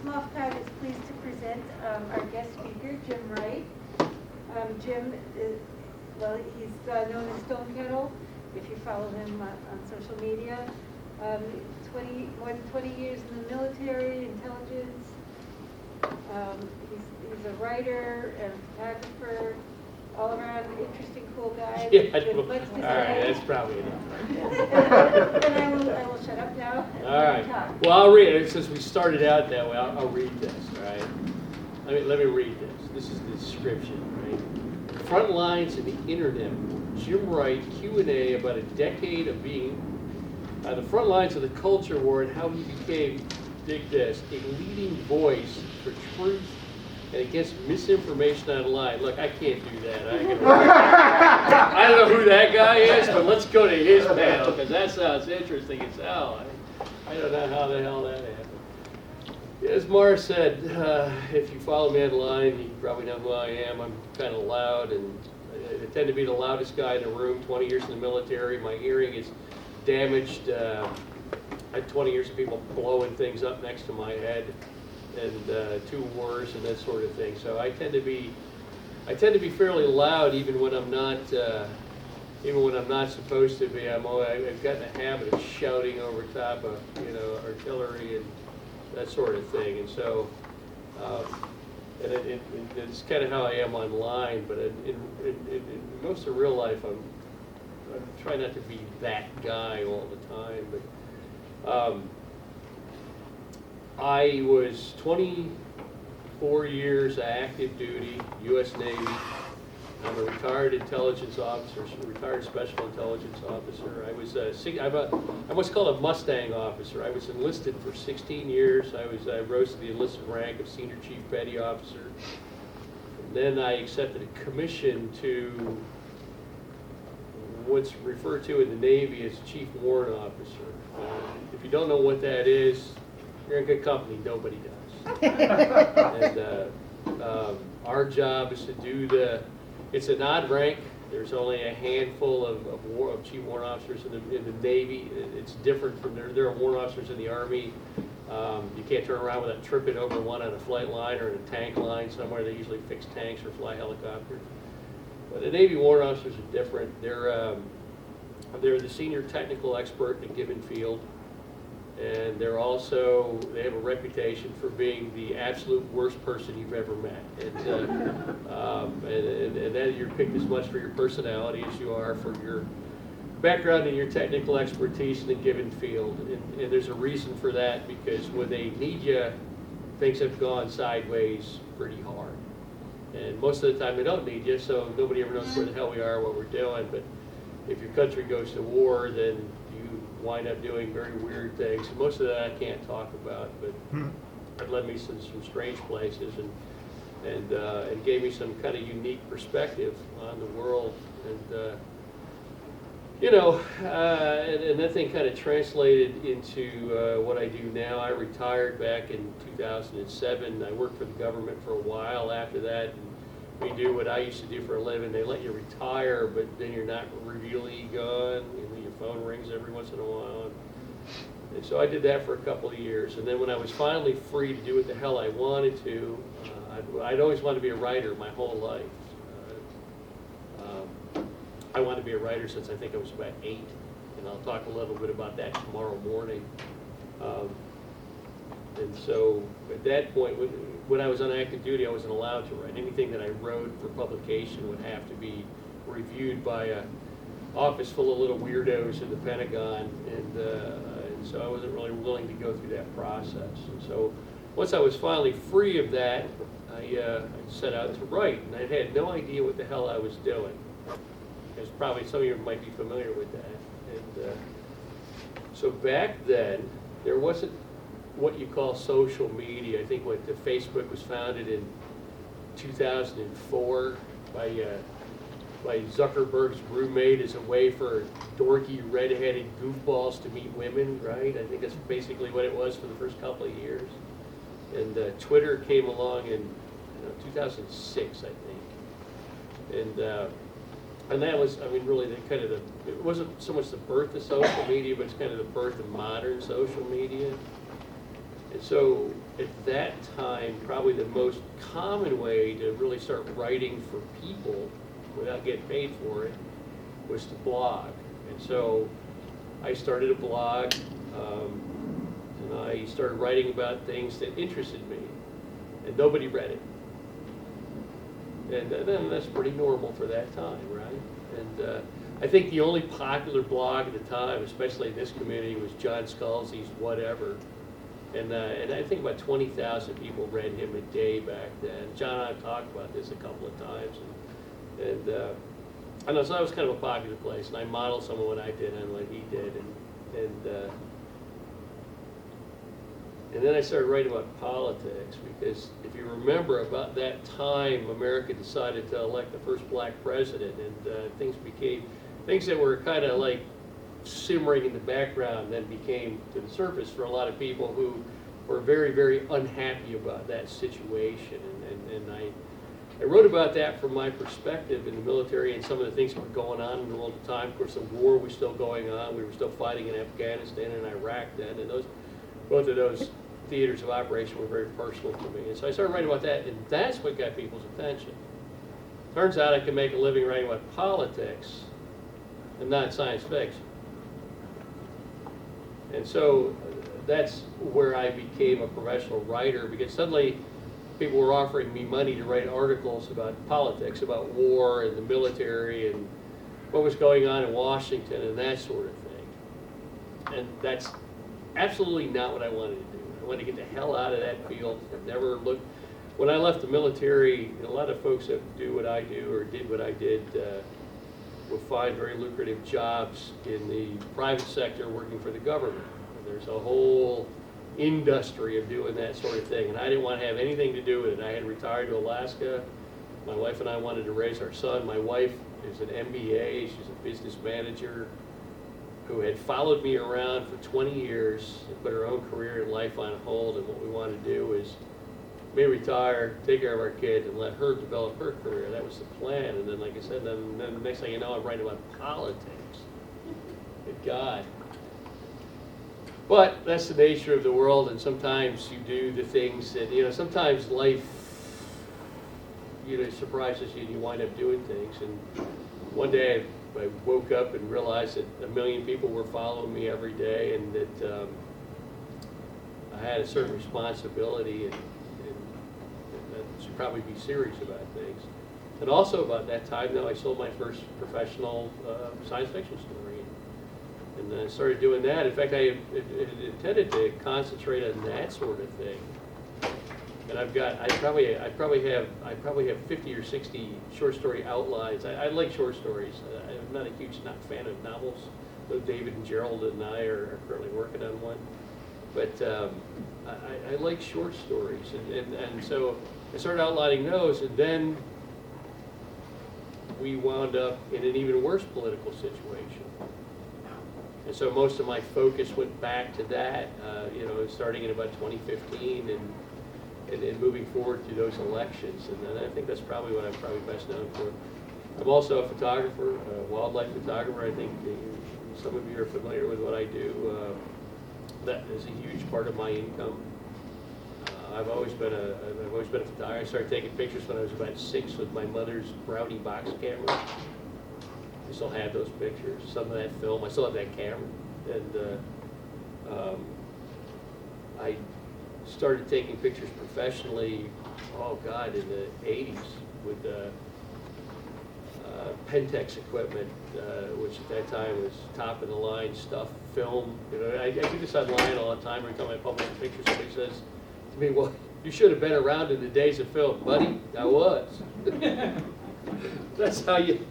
SMOFCon is pleased to present our guest speaker, Jim Wright. Jim, he's known as Stonekettle, if you follow him on social media. More than 20 years in the military, intelligence. He's a writer and photographer, all around interesting, cool guy. Yeah, all right, that's probably enough. And I will shut up now. All right. Well, I'll read it. Since we started out that way, I'll read this, all right? Let me read this. This is the description, right? Front lines of the internet. Jim Wright, Q&A about a decade of being the front lines of the culture war and how he became, dig this, a leading voice for truth and against misinformation online. Look, I can't do that. I don't know who that guy is, but let's go to his panel, because that sounds interesting as hell. I don't know how the hell that happened. As Mara said, if you follow me online, you probably know who I am. I'm kind of loud, and I tend to be the loudest guy in the room. 20 years in the military. My hearing is damaged. I had 20 years of people blowing things up next to my head, and 2 wars and that sort of thing. So I tend to be fairly loud, even when I'm not supposed to be. I've gotten a habit of shouting over top of artillery and that sort of thing. And so, and it's kind of how I am online. But in most of real life, I try not to be that guy all the time. But I was 24 years active duty, U.S. Navy. I'm a retired intelligence officer, retired special intelligence officer. I what's called a Mustang officer. I was enlisted for 16 years. I rose to the enlisted rank of senior chief petty officer. And then I accepted a commission to what's referred to in the Navy as chief warrant officer. If you don't know what that is, you're in good company. Nobody does. And our job is to do it's an odd rank. There's only a handful of chief warrant officers in the Navy. It's different from there are warrant officers in the Army. You can't turn around without tripping over one on a flight line or in a tank line somewhere. They usually fix tanks or fly helicopters. But the Navy warrant officers are different. They're the senior technical expert in a given field. And they have a reputation for being the absolute worst person you've ever met. And that you're picked as much for your personality as you are for your background and your technical expertise in a given field. And there's a reason for that, because when they need you, things have gone sideways pretty hard. And most of the time they don't need you, so nobody ever knows where the hell we are, what we're doing. But if your country goes to war, then you wind up doing very weird things. And most of that I can't talk about, but it led me to some strange places and gave me some kind of unique perspective on the world. And and that thing kind of translated into what I do now. I retired back in 2007. I worked for the government for a while after that. And we do what I used to do for a living. They let you retire, but then you're not really gone. Your phone rings every once in a while. And so I did that for a couple of years. And then when I was finally free to do what the hell I wanted to, I'd always wanted to be a writer my whole life. I wanted to be a writer since I think I was about 8, and I'll talk a little bit about that tomorrow morning. And so at that point, when I was on active duty, I wasn't allowed to write. Anything that I wrote for publication would have to be reviewed by an office full of little weirdos in the Pentagon, and so I wasn't really willing to go through that process. And so once I was finally free of that, I set out to write, and I had no idea what the hell I was doing. Because probably some of you might be familiar with that. And so back then, there wasn't what you call social media. I think the Facebook was founded in 2004 by Zuckerberg's roommate as a way for dorky, red-headed goofballs to meet women, right? I think that's basically what it was for the first couple of years. And Twitter came along in 2006, I think. And that was, really it wasn't so much the birth of social media, but it's kind of the birth of modern social media. And so at that time, probably the most common way to really start writing for people without getting paid for it was to blog. And so I started a blog, and I started writing about things that interested me, and nobody read it. And then that's pretty normal for that time, right? And I think the only popular blog at the time, especially in this community, was John Scalzi's Whatever. And I think about 20,000 people read him a day back then. John and I have talked about this a couple of times. And I know, so that was kind of a popular place. And I modeled some of what I did and what he did. And then I started writing about politics, because if you remember, about that time, America decided to elect the first black president, and things that were kind of like simmering in the background then became to the surface for a lot of people who were very, very unhappy about that situation. And I wrote about that from my perspective in the military and some of the things that were going on in the world at the time. Of course, the war was still going on. We were still fighting in Afghanistan and Iraq then, and both of those theaters of operation were very personal to me. And so I started writing about that, and that's what got people's attention. Turns out I can make a living writing about politics and not science fiction. And so that's where I became a professional writer, because suddenly people were offering me money to write articles about politics, about war and the military and what was going on in Washington and that sort of thing. And that's absolutely not what I wanted to do. I wanted to get the hell out of that field. I've never looked. When I left the military, a lot of folks that do what I do or did what I did will find very lucrative jobs in the private sector working for the government. And there's a whole industry of doing that sort of thing, and I didn't want to have anything to do with it. I had retired to Alaska. My wife and I wanted to raise our son. My wife is an MBA. She's a business manager who had followed me around for 20 years and put her own career and life on hold, and what we wanted to do is me retire, take care of our kids, and let her develop her career. That was the plan. And then, like I said, then the next thing you know, I'm writing about politics. Good God. But that's the nature of the world, and sometimes you do the things that, sometimes life, surprises you and you wind up doing things. And one day I woke up and realized that 1 million people were following me every day, and that I had a certain responsibility and I should probably be serious about things. And also about that time, though, I sold my first professional science fiction story. And I started doing that. In fact, I intended to concentrate on that sort of thing. And I probably have 50 or 60 short story outlines. I like short stories. I'm not a huge fan of novels, though David and Gerald and I are currently working on one. But I like short stories, and so I started outlining those, and then we wound up in an even worse political situation. And so most of my focus went back to that, starting in about 2015 and moving forward through those elections. And I think that's probably what I'm best known for. I'm also a photographer, a wildlife photographer. I think some of you are familiar with what I do. That is a huge part of my income. I've always been a photographer. I started taking pictures when I was about 6 with my mother's Brownie box camera. I still have those pictures, some of that film. I still have that camera. And I started taking pictures professionally, in the 80s with Pentex equipment, which at that time was top of the line stuff, film. I do this online all the time. Every time I publish a picture, somebody says to me, "Well, you should have been around in the days of film." Buddy, I was. That's how you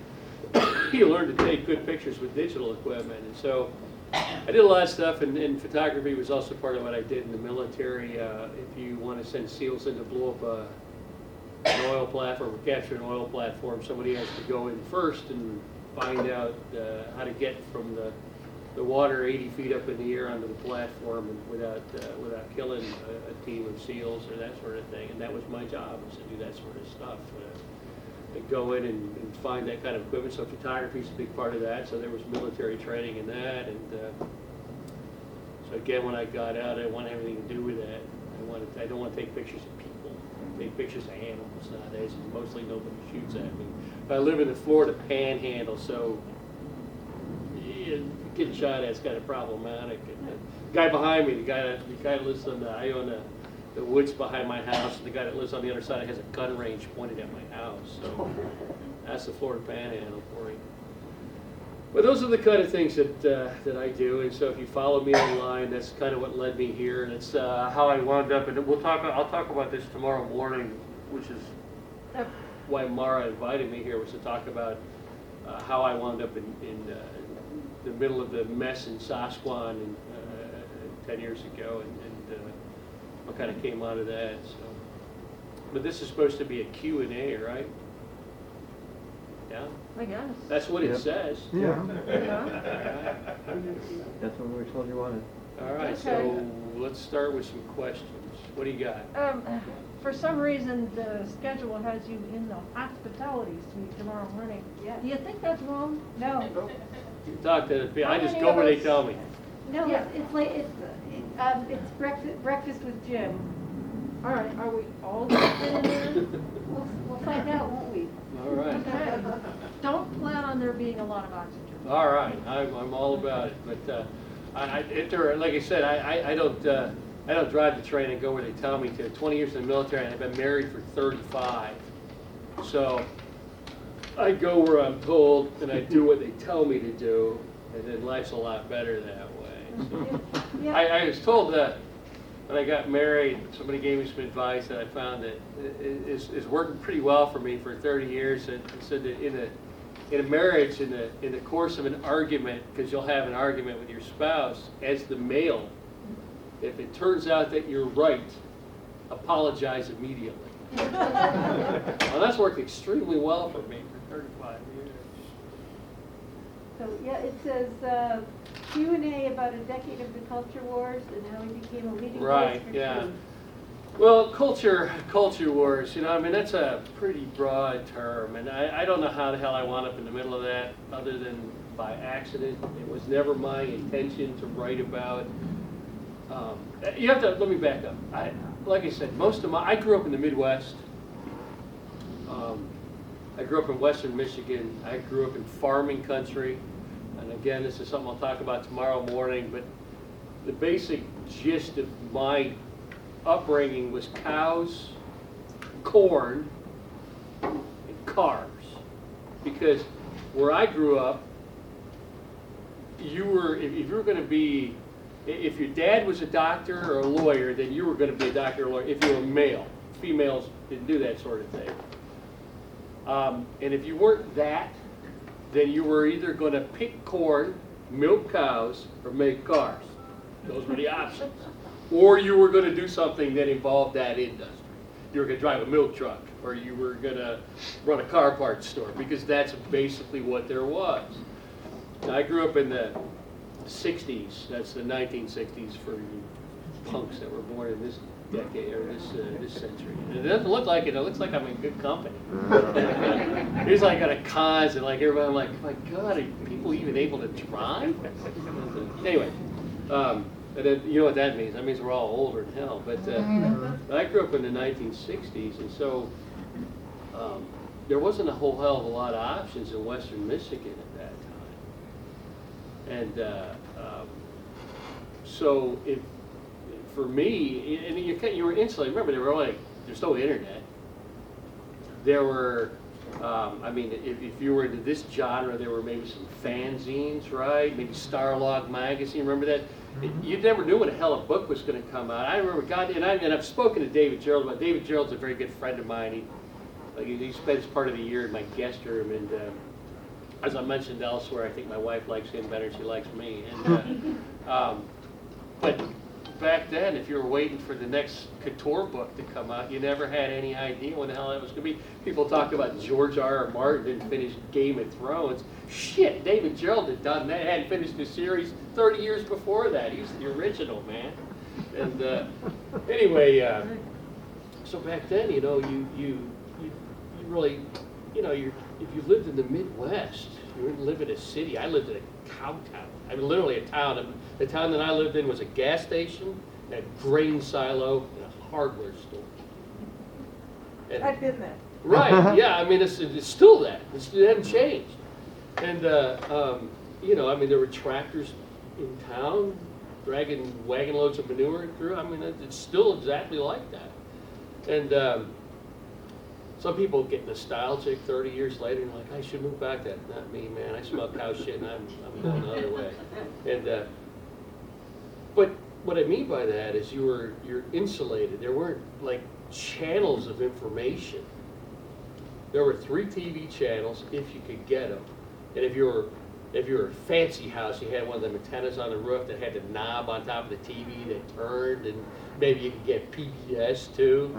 learn to take good pictures with digital equipment. And so I did a lot of stuff, and photography was also part of what I did in the military. If you want to send SEALs in to blow up an oil platform or capture an oil platform, somebody has to go in first and find out how to get from the water 80 feet up in the air onto the platform and without killing a team of SEALs or that sort of thing. And that was my job, was to do that sort of stuff. And go in and find that kind of equipment. So photography is a big part of that. So there was military training in that. And so again, when I got out, I didn't want anything to do with that. I wanted to I don't want to take pictures of people. I take pictures of animals nowadays, and mostly nobody shoots at me. But I live in the Florida Panhandle, so yeah, getting shot at is kind of problematic. And the guy behind me, the guy that lives on I own the woods behind my house, and the guy that lives on the other side has a gun range pointed at my house. So that's the Florida Panhandle for you. But those are the kind of things that I do, and so if you follow me online, that's kind of what led me here, and it's how I wound up. And I'll talk about this tomorrow morning, which is why Mara invited me here, was to talk about how I wound up in the middle of the mess in SMOFCon 10 years ago, and what kind of came out of that. So, but this is supposed to be a Q&A, right? Yeah. I guess. That's what it says. Yeah. That's what we were told you wanted. All right, Okay. so let's start with some questions. What do you got? For some reason, the schedule has you in the hospitality suite tomorrow morning. Yeah. Do you think that's wrong? No, You talk to the people. I How just many go of where they us- tell me. no, Yeah. it's like, it's breakfast with Jim. All right, are we all gonna fit in there? We'll find out, won't we? All right. Okay. Don't plan on there being a lot of oxygen. All right, I'm all about it. But like I said, I don't drive the train and go where they tell me to. 20 years in the military, and I've been married for 35. So I go where I'm told, and I do what they tell me to do, and then life's a lot better that way. So Yeah. I was told that when I got married, somebody gave me some advice that I found that is working pretty well for me for 30 years. And it said that in a marriage, in the course of an argument, because you'll have an argument with your spouse, as the male, if it turns out that you're right, apologize immediately. Well, that's worked extremely well for me for 35 years. So, yeah, it says Q&A about a decade of the culture wars and how he became a leading voice Right, for yeah. change. Well, culture wars, I mean, that's a pretty broad term, and I don't know how the hell I wound up in the middle of that, other than by accident. It was never my intention to write about. You have to, let me back up. Like I said, I grew up in the Midwest. I grew up in Western Michigan. I grew up in farming country. And again, this is something I'll talk about tomorrow morning, but the basic gist of my upbringing was cows, corn, and cars. Because where I grew up, if you were going to be, if your dad was a doctor or a lawyer, then you were going to be a doctor or a lawyer if you were male. Females didn't do that sort of thing. And if you weren't that, then you were either going to pick corn, milk cows, or make cars. Those were the options. Or you were going to do something that involved that industry. You were going to drive a milk truck, or you were going to run a car parts store, because that's basically what there was. Now, I grew up in the 60s. That's the 1960s for you punks that were born in this decade or this century. And it doesn't look like it. It looks like I'm in good company. Here's like at a cons and like everybody. I'm like, my God, are people even able to drive? Anyway, and then you know what that means? That means we're all older than hell. But I grew up in the 1960s, and so there wasn't a whole hell of a lot of options in Western Michigan at that time. And so for me, and you were insulated. Remember, there's no internet. There were, I mean, if you were into this genre, there were maybe some fanzines, right? Maybe Starlog magazine. Remember that? You never knew when the hell a book was going to come out. I remember, and I've spoken to David Gerald about. David Gerald's a very good friend of mine. He spends part of the year in my guest room, and as I mentioned elsewhere, I think my wife likes him better than she likes me. And but back then, if you were waiting for the next Couture book to come out, you never had any idea when the hell that was going to be. People talk about George R.R. Martin didn't finish Game of Thrones. Shit, David Gerald had done that. Hadn't finished the series 30 years before that. He was the original, man. And anyway, so back then, you really, if you lived in the Midwest, you wouldn't live in a city. I lived in a cow town. I mean, literally a town. The town that I lived in was a gas station, a grain silo, and a hardware store. And- I've been there. Right, yeah, I mean, it's still that, it hasn't changed. And, you know, I mean, there were tractors in town dragging wagon loads of manure through. I mean, it's still exactly like that. And some people get nostalgic 30 years later and like, I should move back. That not me, man. I smell cow shit and I'm going the other way. And but what I mean by that is you're insulated. There weren't like channels of information. There were 3 TV channels if you could get them, and if you were a fancy house, you had one of them antennas on the roof that had the knob on top of the TV that turned, and maybe you could get PBS too.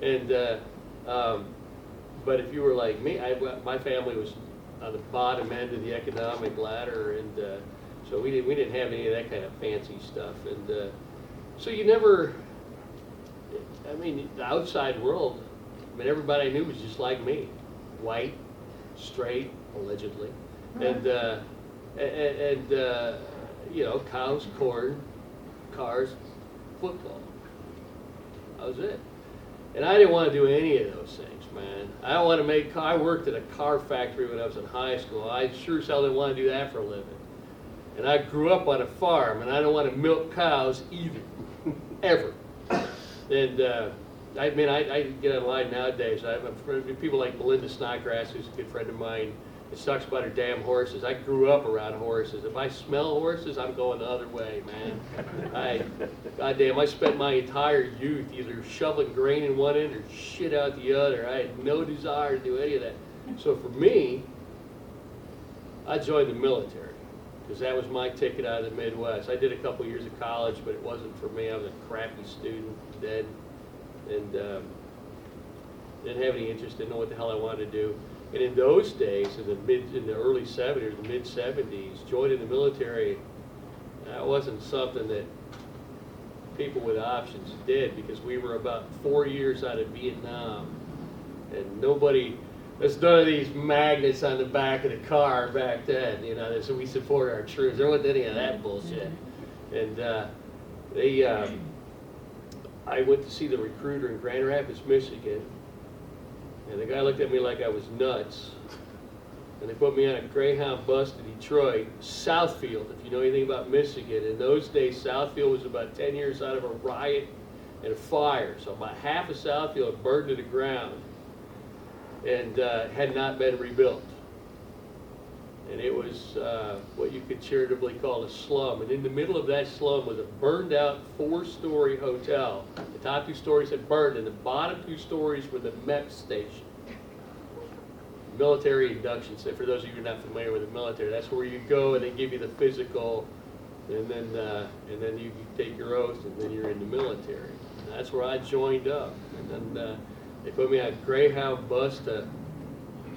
And but if you were like me, my family was on the bottom end of the economic ladder, and so we didn't have any of that kind of fancy stuff, and so you never. I mean, the outside world. I mean, everybody I knew was just like me, white, straight, allegedly, and you know, cows, corn, cars, football. That was it. And I didn't want to do any of those things, man. I don't want to make. I worked at a car factory when I was in high school. I sure as hell didn't want to do that for a living. And I grew up on a farm, and I don't want to milk cows either, ever. And I mean, I get online nowadays. I have people like Melinda Snodgrass, who's a good friend of mine, that talks about her damn horses. I grew up around horses. If I smell horses, I'm going the other way, man. Goddamn, I spent my entire youth either shoveling grain in one end or shit out the other. I had no desire to do any of that. So for me, I joined the military because that was my ticket out of the Midwest. I did a couple years of college, but it wasn't for me. I was a crappy student, dead. And didn't have any interest, didn't know what the hell I wanted to do. And in those days, in the early 70s, the mid 70s, joining the military, that wasn't something that people with options did, because we were about 4 years out of Vietnam, and there's none of these magnets on the back of the car back then, you know, so we support our troops. There wasn't any of that bullshit. And I went to see the recruiter in Grand Rapids, Michigan, and the guy looked at me like I was nuts. And they put me on a Greyhound bus to Detroit, Southfield, if you know anything about Michigan. In those days, Southfield was about 10 years out of a riot and a fire. So about half of Southfield burned to the ground and had not been rebuilt. And it was what you could charitably call a slum. And in the middle of that slum was a burned out 4-story hotel. The top 2 stories had burned, and the bottom 2 stories were the MEP station. Military induction. So for those of you who are not familiar with the military, that's where you go and they give you the physical, and then you take your oath, and then you're in the military. And that's where I joined up. And then they put me on a Greyhound bus to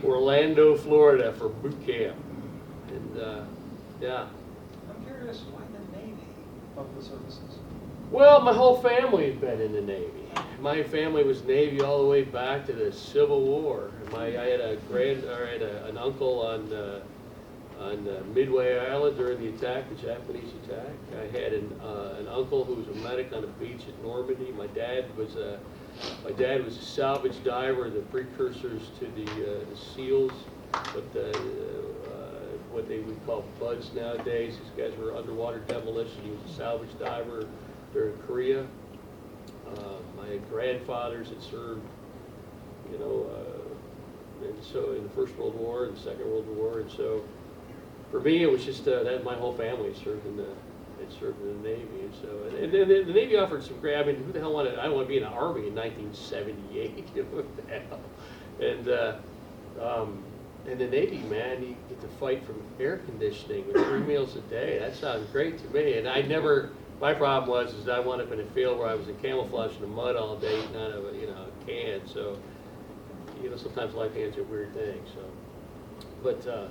Orlando, Florida for boot camp. And yeah. I'm curious, why the Navy of the services? Well, my whole family had been in the Navy. My family was Navy all the way back to the Civil War. I had an uncle on Midway Island during the attack, the Japanese attack. I had an uncle who was a medic on the beach at Normandy. My dad was a salvage diver, the precursors to the SEALs, what they would call buds nowadays. These guys were underwater demolition. He was a salvage diver during Korea. My grandfathers had served, you know, and so in the First World War and the Second World War, and so for me it was just that my whole family had served in the Navy, and so and the Navy offered some great. I mean, who the hell wanted? I don't want to be in the Army in 1978. What the hell? And the Navy, man, you get to fight from air conditioning with 3 meals a day. That sounds great to me. And my problem was I wound up in a field where I was in camouflage in the mud all day, eating out of a can. So, sometimes life hands you weird things. So, but so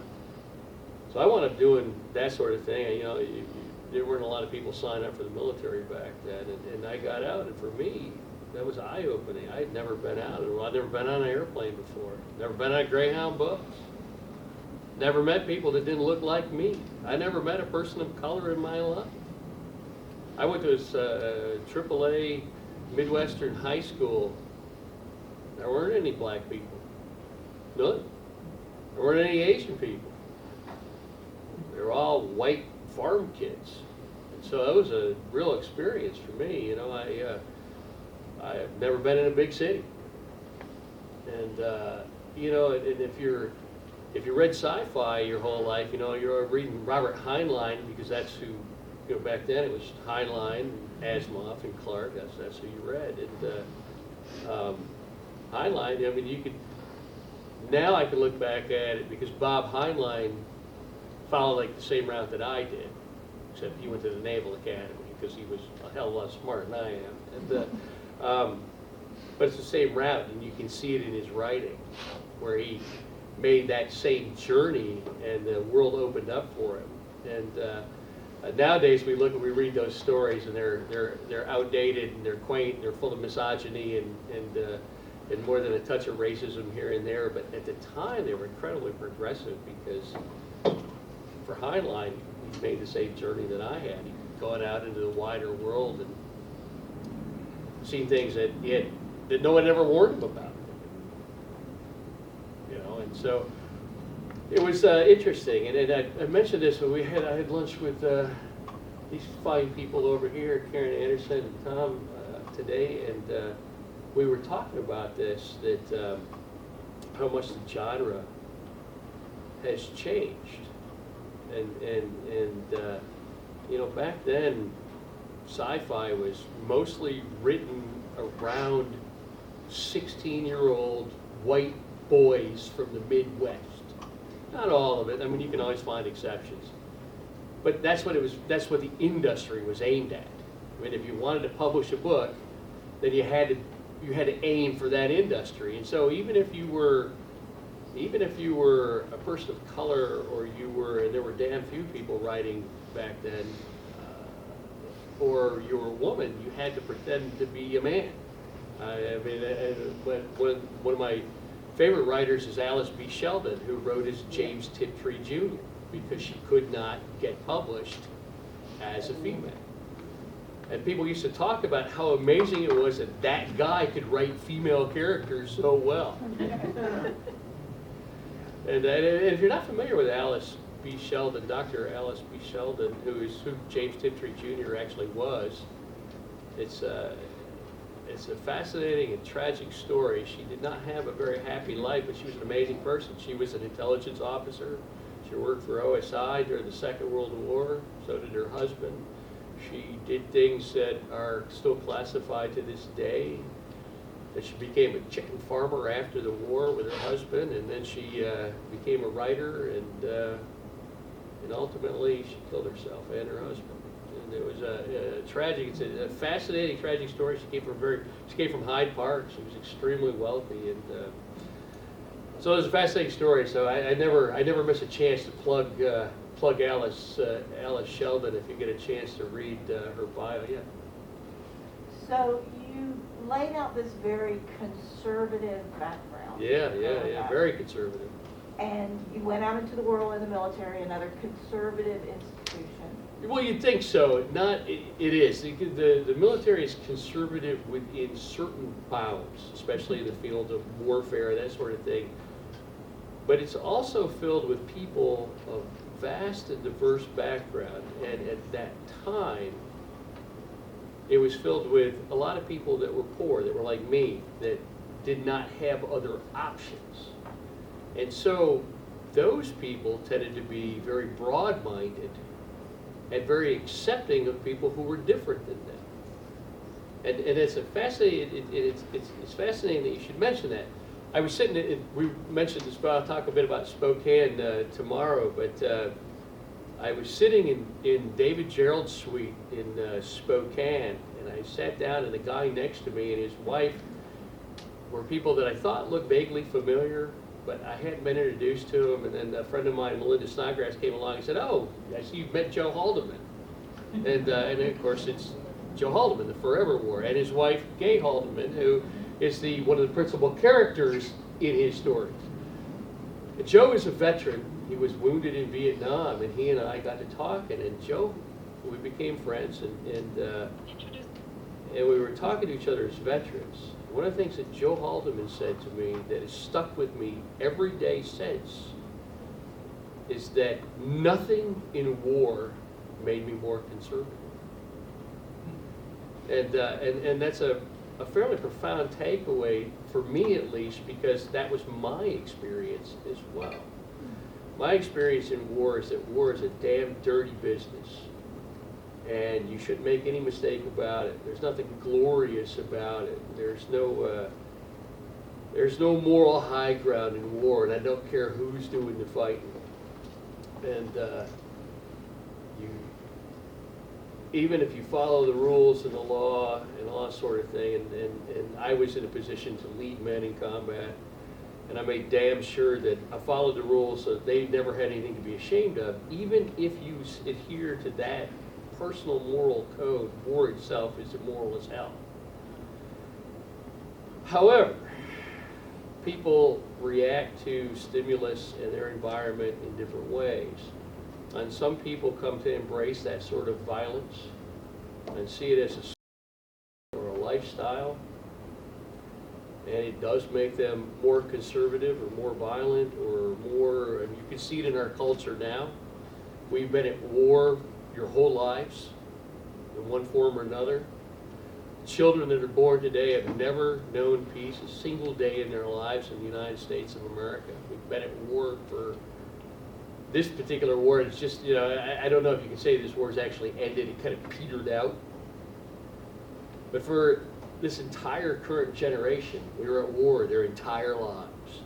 I wound up doing that sort of thing. There weren't a lot of people signing up for the military back then, and I got out. And for me, that was eye-opening. I'd never been out. I'd never been on an airplane before. Never been on a Greyhound bus. Never met people that didn't look like me. I never met a person of color in my life. I went to this AAA Midwestern high school, there weren't any black people. None. There weren't any Asian people. They were all white farm kids. And so that was a real experience for me. You know, I've never been in a big city. And, you know, and if you read sci-fi your whole life, you know, you're reading Robert Heinlein because that's who, you know, back then it was Heinlein, Asimov, and Clark. That's who you read. And Heinlein, I mean, you could, now I can look back at it because Bob Heinlein followed like the same route that I did, except he went to the Naval Academy because he was a hell of a lot smarter than I am. And, but it's the same route, and you can see it in his writing, where he made that same journey, and the world opened up for him. And nowadays we read those stories, and they're outdated, and they're quaint, and they're full of misogyny, and more than a touch of racism here and there. But at the time, they were incredibly progressive because for Heinlein, he made the same journey that I had. He'd gone out into the wider world and seen things that that no one ever warned him about. You know, and so it was interesting. And I mentioned this when I had lunch with these fine people over here, Karen Anderson and Tom, today, and we were talking about this, that how much the genre has changed. And you know, back then, sci-fi was mostly written around 16-year-old white boys from the Midwest. Not all of it. I mean, you can always find exceptions. But that's what it was. That's what the industry was aimed at. I mean, if you wanted to publish a book, then you had to aim for that industry. And so even if you were a person of color, or and there were damn few people writing back then, or you were a woman, you had to pretend to be a man. I mean, one of my favorite writers is Alice B. Sheldon, who wrote as James Tiptree Jr. because she could not get published as a female. And people used to talk about how amazing it was that that guy could write female characters so well. And if you're not familiar with Alice B. Sheldon, Dr. Alice B. Sheldon, who James Tiptree Jr. actually was, it's a fascinating and tragic story. She did not have a very happy life, but she was an amazing person. She was an intelligence officer. She worked for OSI during the Second World War. So did her husband. She did things that are still classified to this day. And she became a chicken farmer after the war with her husband, and then she became a writer, and ultimately she killed herself and her husband. And it was a tragic. It's a fascinating, tragic story. She came from Hyde Park. She was extremely wealthy, and so it was a fascinating story. So I never miss a chance to plug Alice Sheldon if you get a chance to read her bio. Yeah. So you laid out this very conservative background. Yeah, very conservative. And you went out into the world in the military, another conservative institution. Well, you'd think so. It is. The military is conservative within certain bounds, especially in the field of warfare, that sort of thing. But it's also filled with people of vast and diverse background. And at that time, it was filled with a lot of people that were poor, that were like me, that did not have other options. And so those people tended to be very broad-minded and very accepting of people who were different than them. And it's fascinating. It's fascinating that you should mention that. I was sitting. We mentioned this, but I'll talk a bit about Spokane tomorrow. But I was sitting in David Gerald's suite in Spokane, and I sat down, and the guy next to me and his wife were people that I thought looked vaguely familiar, but I hadn't been introduced to them. And then a friend of mine, Melinda Snodgrass, came along and said, "Oh, I see you've met Joe Haldeman." And of course, it's Joe Haldeman, the Forever War, and his wife, Gay Haldeman, who is one of the principal characters in his stories. And Joe is a veteran. He was wounded in Vietnam, and he and I got to talking, and Joe, we became friends, and we were talking to each other as veterans. One of the things that Joe Haldeman said to me that has stuck with me every day since is that nothing in war made me more conservative. And that's a fairly profound takeaway for me, at least, because that was my experience as well. My experience in war is that war is a damn dirty business, and you shouldn't make any mistake about it. There's nothing glorious about it. There's no moral high ground in war, and I don't care who's doing the fighting. And even if you follow the rules and the law and all that sort of thing, and I was in a position to lead men in combat, and I made damn sure that I followed the rules so that they never had anything to be ashamed of. Even if you adhere to that personal moral code, war itself is immoral as hell. However, people react to stimulus and their environment in different ways. And some people come to embrace that sort of violence and see it as a lifestyle. And it does make them more conservative or more violent or more, and you can see it in our culture now. We've been at war your whole lives in one form or another. Children that are born today have never known peace a single day in their lives in the United States of America. We've been at war for this particular war. It's just, you know, I don't know if you can say this war's actually ended. It kind of petered out. But for this entire current generation, we were at war their entire lives.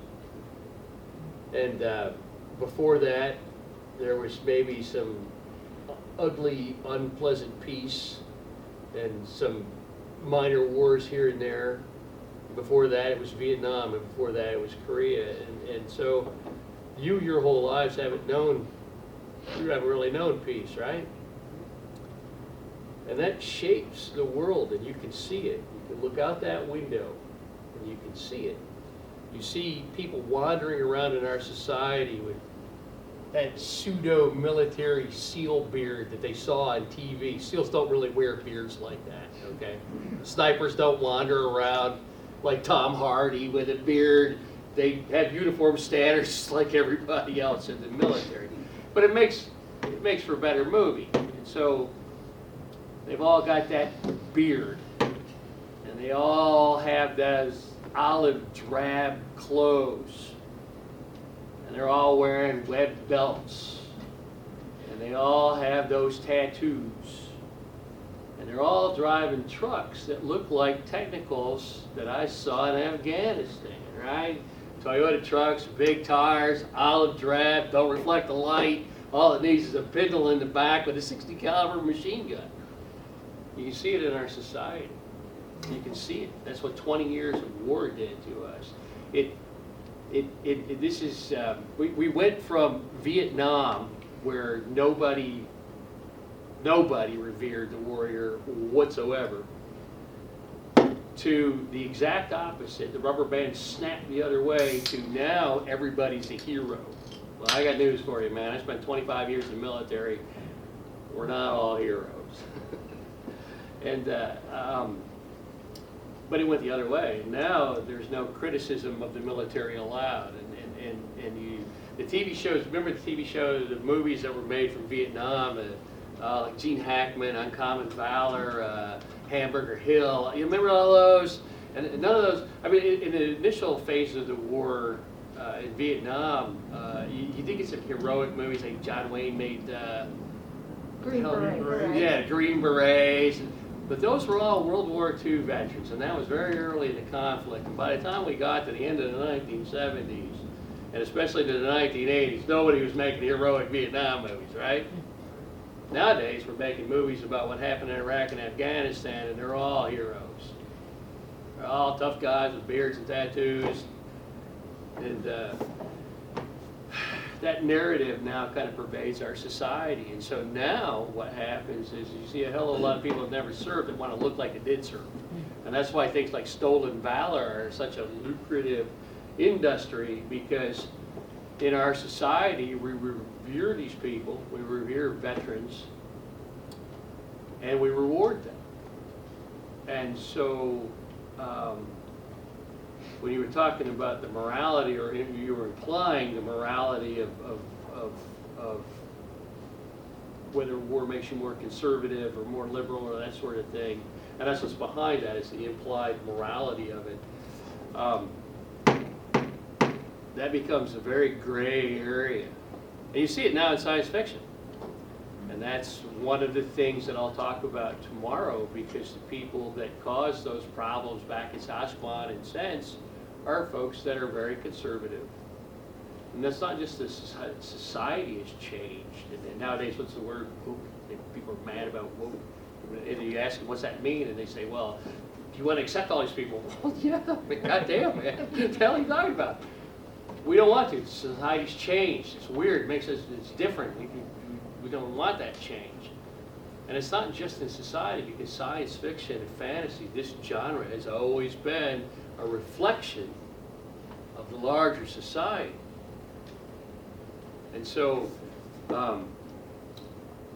And before that, there was maybe some ugly, unpleasant peace and some minor wars here and there. Before that, it was Vietnam, and before that, it was Korea. And so you, your whole lives, you haven't really known peace, right? And that shapes the world, and you can see it. You can look out that window, and you can see it. You see people wandering around in our society with that pseudo-military SEAL beard that they saw on TV. SEALs don't really wear beards like that, okay? Snipers don't wander around like Tom Hardy with a beard. They have uniform standards like everybody else in the military. But it makes for a better movie. And so they've all got that beard, and they all have those olive drab clothes, and they're all wearing webbed belts, and they all have those tattoos, and they're all driving trucks that look like Technicals that I saw in Afghanistan, right? Toyota trucks, big tires, olive drab, don't reflect the light. All it needs is a pistol in the back with a 60 caliber machine gun. You can see it in our society. You can see it. That's what 20 years of war did to us. We went from Vietnam, where nobody revered the warrior whatsoever, to the exact opposite. The rubber band snapped the other way to now everybody's a hero. Well, I got news for you, man. I spent 25 years in the military. We're not all heroes. But it went the other way. Now there's no criticism of the military allowed. The TV shows, remember the TV shows, the movies that were made from Vietnam, like Gene Hackman, Uncommon Valor, Hamburger Hill. You remember all those? And none of those, I mean, in the initial phase of the war in Vietnam, you think it's some heroic movies, like John Wayne made Green Beret. Yeah, Green Berets. But those were all World War II veterans, and that was very early in the conflict. And by the time we got to the end of the 1970s, and especially to the 1980s, nobody was making heroic Vietnam movies, right? Nowadays, we're making movies about what happened in Iraq and Afghanistan, and they're all heroes. They're all tough guys with beards and tattoos. And that narrative now kind of pervades our society. And so now what happens is you see a hell of a lot of people that never served that want to look like they did serve. And that's why things like stolen valor are such a lucrative industry, because in our society we revere these people, we revere veterans, and we reward them. And so, when you were talking about the morality, or you were implying the morality of whether war makes you more conservative or more liberal or that sort of thing, and that's what's behind that, is the implied morality of it. That becomes a very gray area. And you see it now in science fiction. And that's one of the things that I'll talk about tomorrow, because the people that cause those problems back in SMOFCon and Sense are folks that are very conservative. And that's not just the society has changed. And nowadays, what's the word? Woke. People are mad about woke. And you ask them, what's that mean? And they say, well, do you want to accept all these people? Well, yeah, goddamn, man. What the hell are you talking about? We don't want to. Society's changed. It's weird. It makes us, it's different. We don't want that change. And it's not just in society, because science fiction and fantasy, this genre, has always been a reflection of the larger society. And so,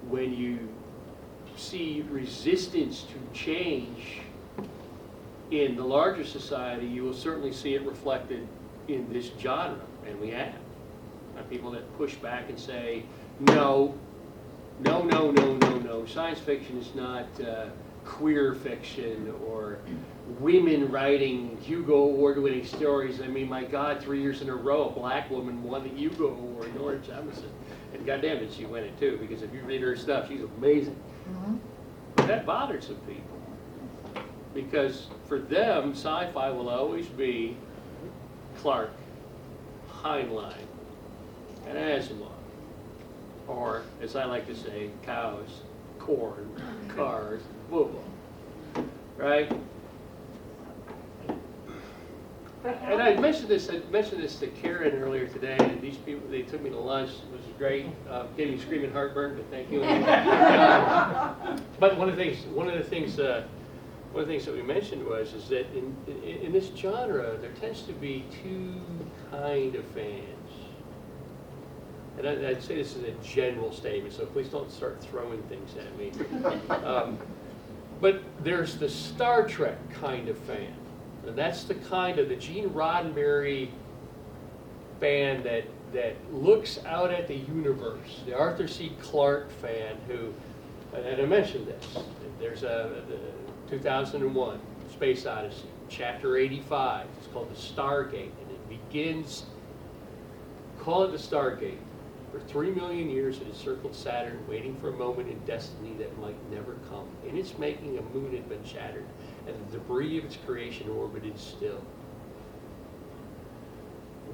when you see resistance to change in the larger society, you will certainly see it reflected in this genre, and we have. People that push back and say, no, science fiction is not queer fiction or women writing Hugo Award-winning stories. I mean, my God, 3 years in a row, a black woman won the Hugo Award, Nora Jemison. And goddamn it, she won it too, because if you read her stuff, she's amazing. But that bothers some people, because for them, sci-fi will always be Clark, Heinlein, and Asimov. Or, as I like to say, cows, corn, cars, football. Right? And I mentioned this to Karen earlier today, and these people, they took me to lunch. It was great. Gave me screaming heartburn, but thank you. But one of the things that we mentioned is that in this genre, there tends to be two kind of fans. And I'd say this is a general statement, so please don't start throwing things at me. But there's the Star Trek kind of fan. And that's the kind of the Gene Roddenberry fan that looks out at the universe. The Arthur C. Clarke fan who, and I mentioned this, there's the 2001 Space Odyssey, Chapter 85. It's called the Stargate, and it begins, call it the Stargate. For 3 million years it has circled Saturn, waiting for a moment in destiny that might never come. In its making, a moon had been shattered, and the debris of its creation orbited still.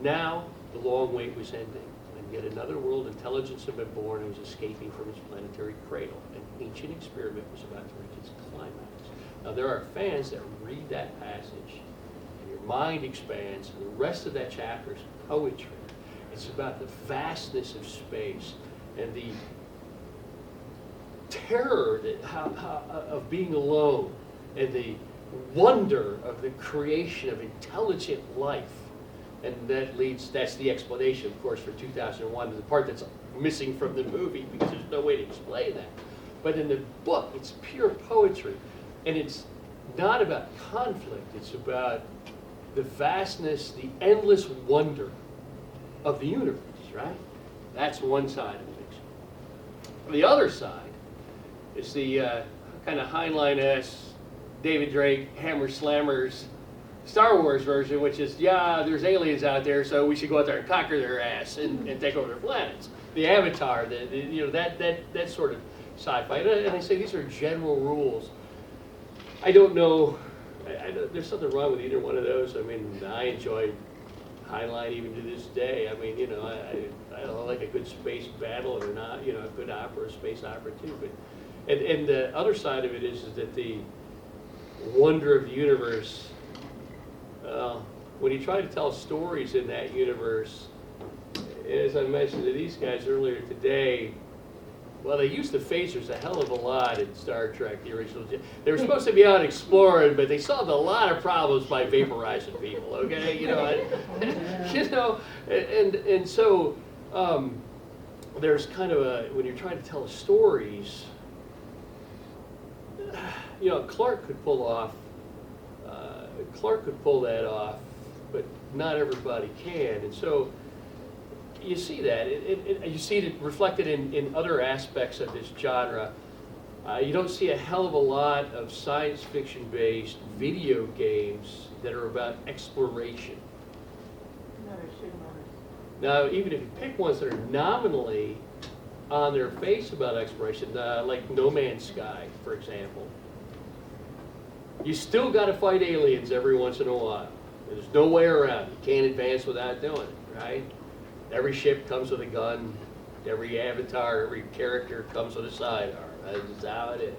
Now, the long wait was ending, and yet another world intelligence had been born and was escaping from its planetary cradle. An ancient experiment was about to reach its climax. Now, there are fans that read that passage, and your mind expands, and the rest of that chapter is poetry. It's about the vastness of space and the terror of being alone, and the wonder of the creation of intelligent life. And that's the explanation, of course, for 2001, the part that's missing from the movie, because there's no way to explain that. But in the book, it's pure poetry. And it's not about conflict, it's about the vastness, the endless wonder of the universe, right? That's one side of fiction. The other side is the kind of Heinlein-esque David Drake, Hammer Slammers, Star Wars version, which is, yeah, there's aliens out there, so we should go out there and conquer their ass and take over their planets. The Avatar, that sort of sci-fi. And I say these are general rules. I don't know, there's something wrong with either one of those. I mean, I enjoy Heinlein even to this day. I mean, I don't like a good space battle or not, a good opera, a space opera too. But and the other side of it is that the wonder of the universe, when you try to tell stories in that universe, as I mentioned to these guys earlier today, well, they used the phasers a hell of a lot in Star Trek, the original. They were supposed to be out exploring, but they solved a lot of problems by vaporizing people, okay? And so there's kind of when you're trying to tell stories, you know, Clark could pull that off, but not everybody can. And so you see that. You see it reflected in other aspects of this genre. You don't see a hell of a lot of science fiction-based video games that are about exploration. Now, even if you pick ones that are nominally on their face about exploration, like No Man's Sky, for example, you still got to fight aliens every once in a while. There's no way around it. You can't advance without doing it, right? Every ship comes with a gun. Every avatar, every character comes with a sidearm. That's just how it is.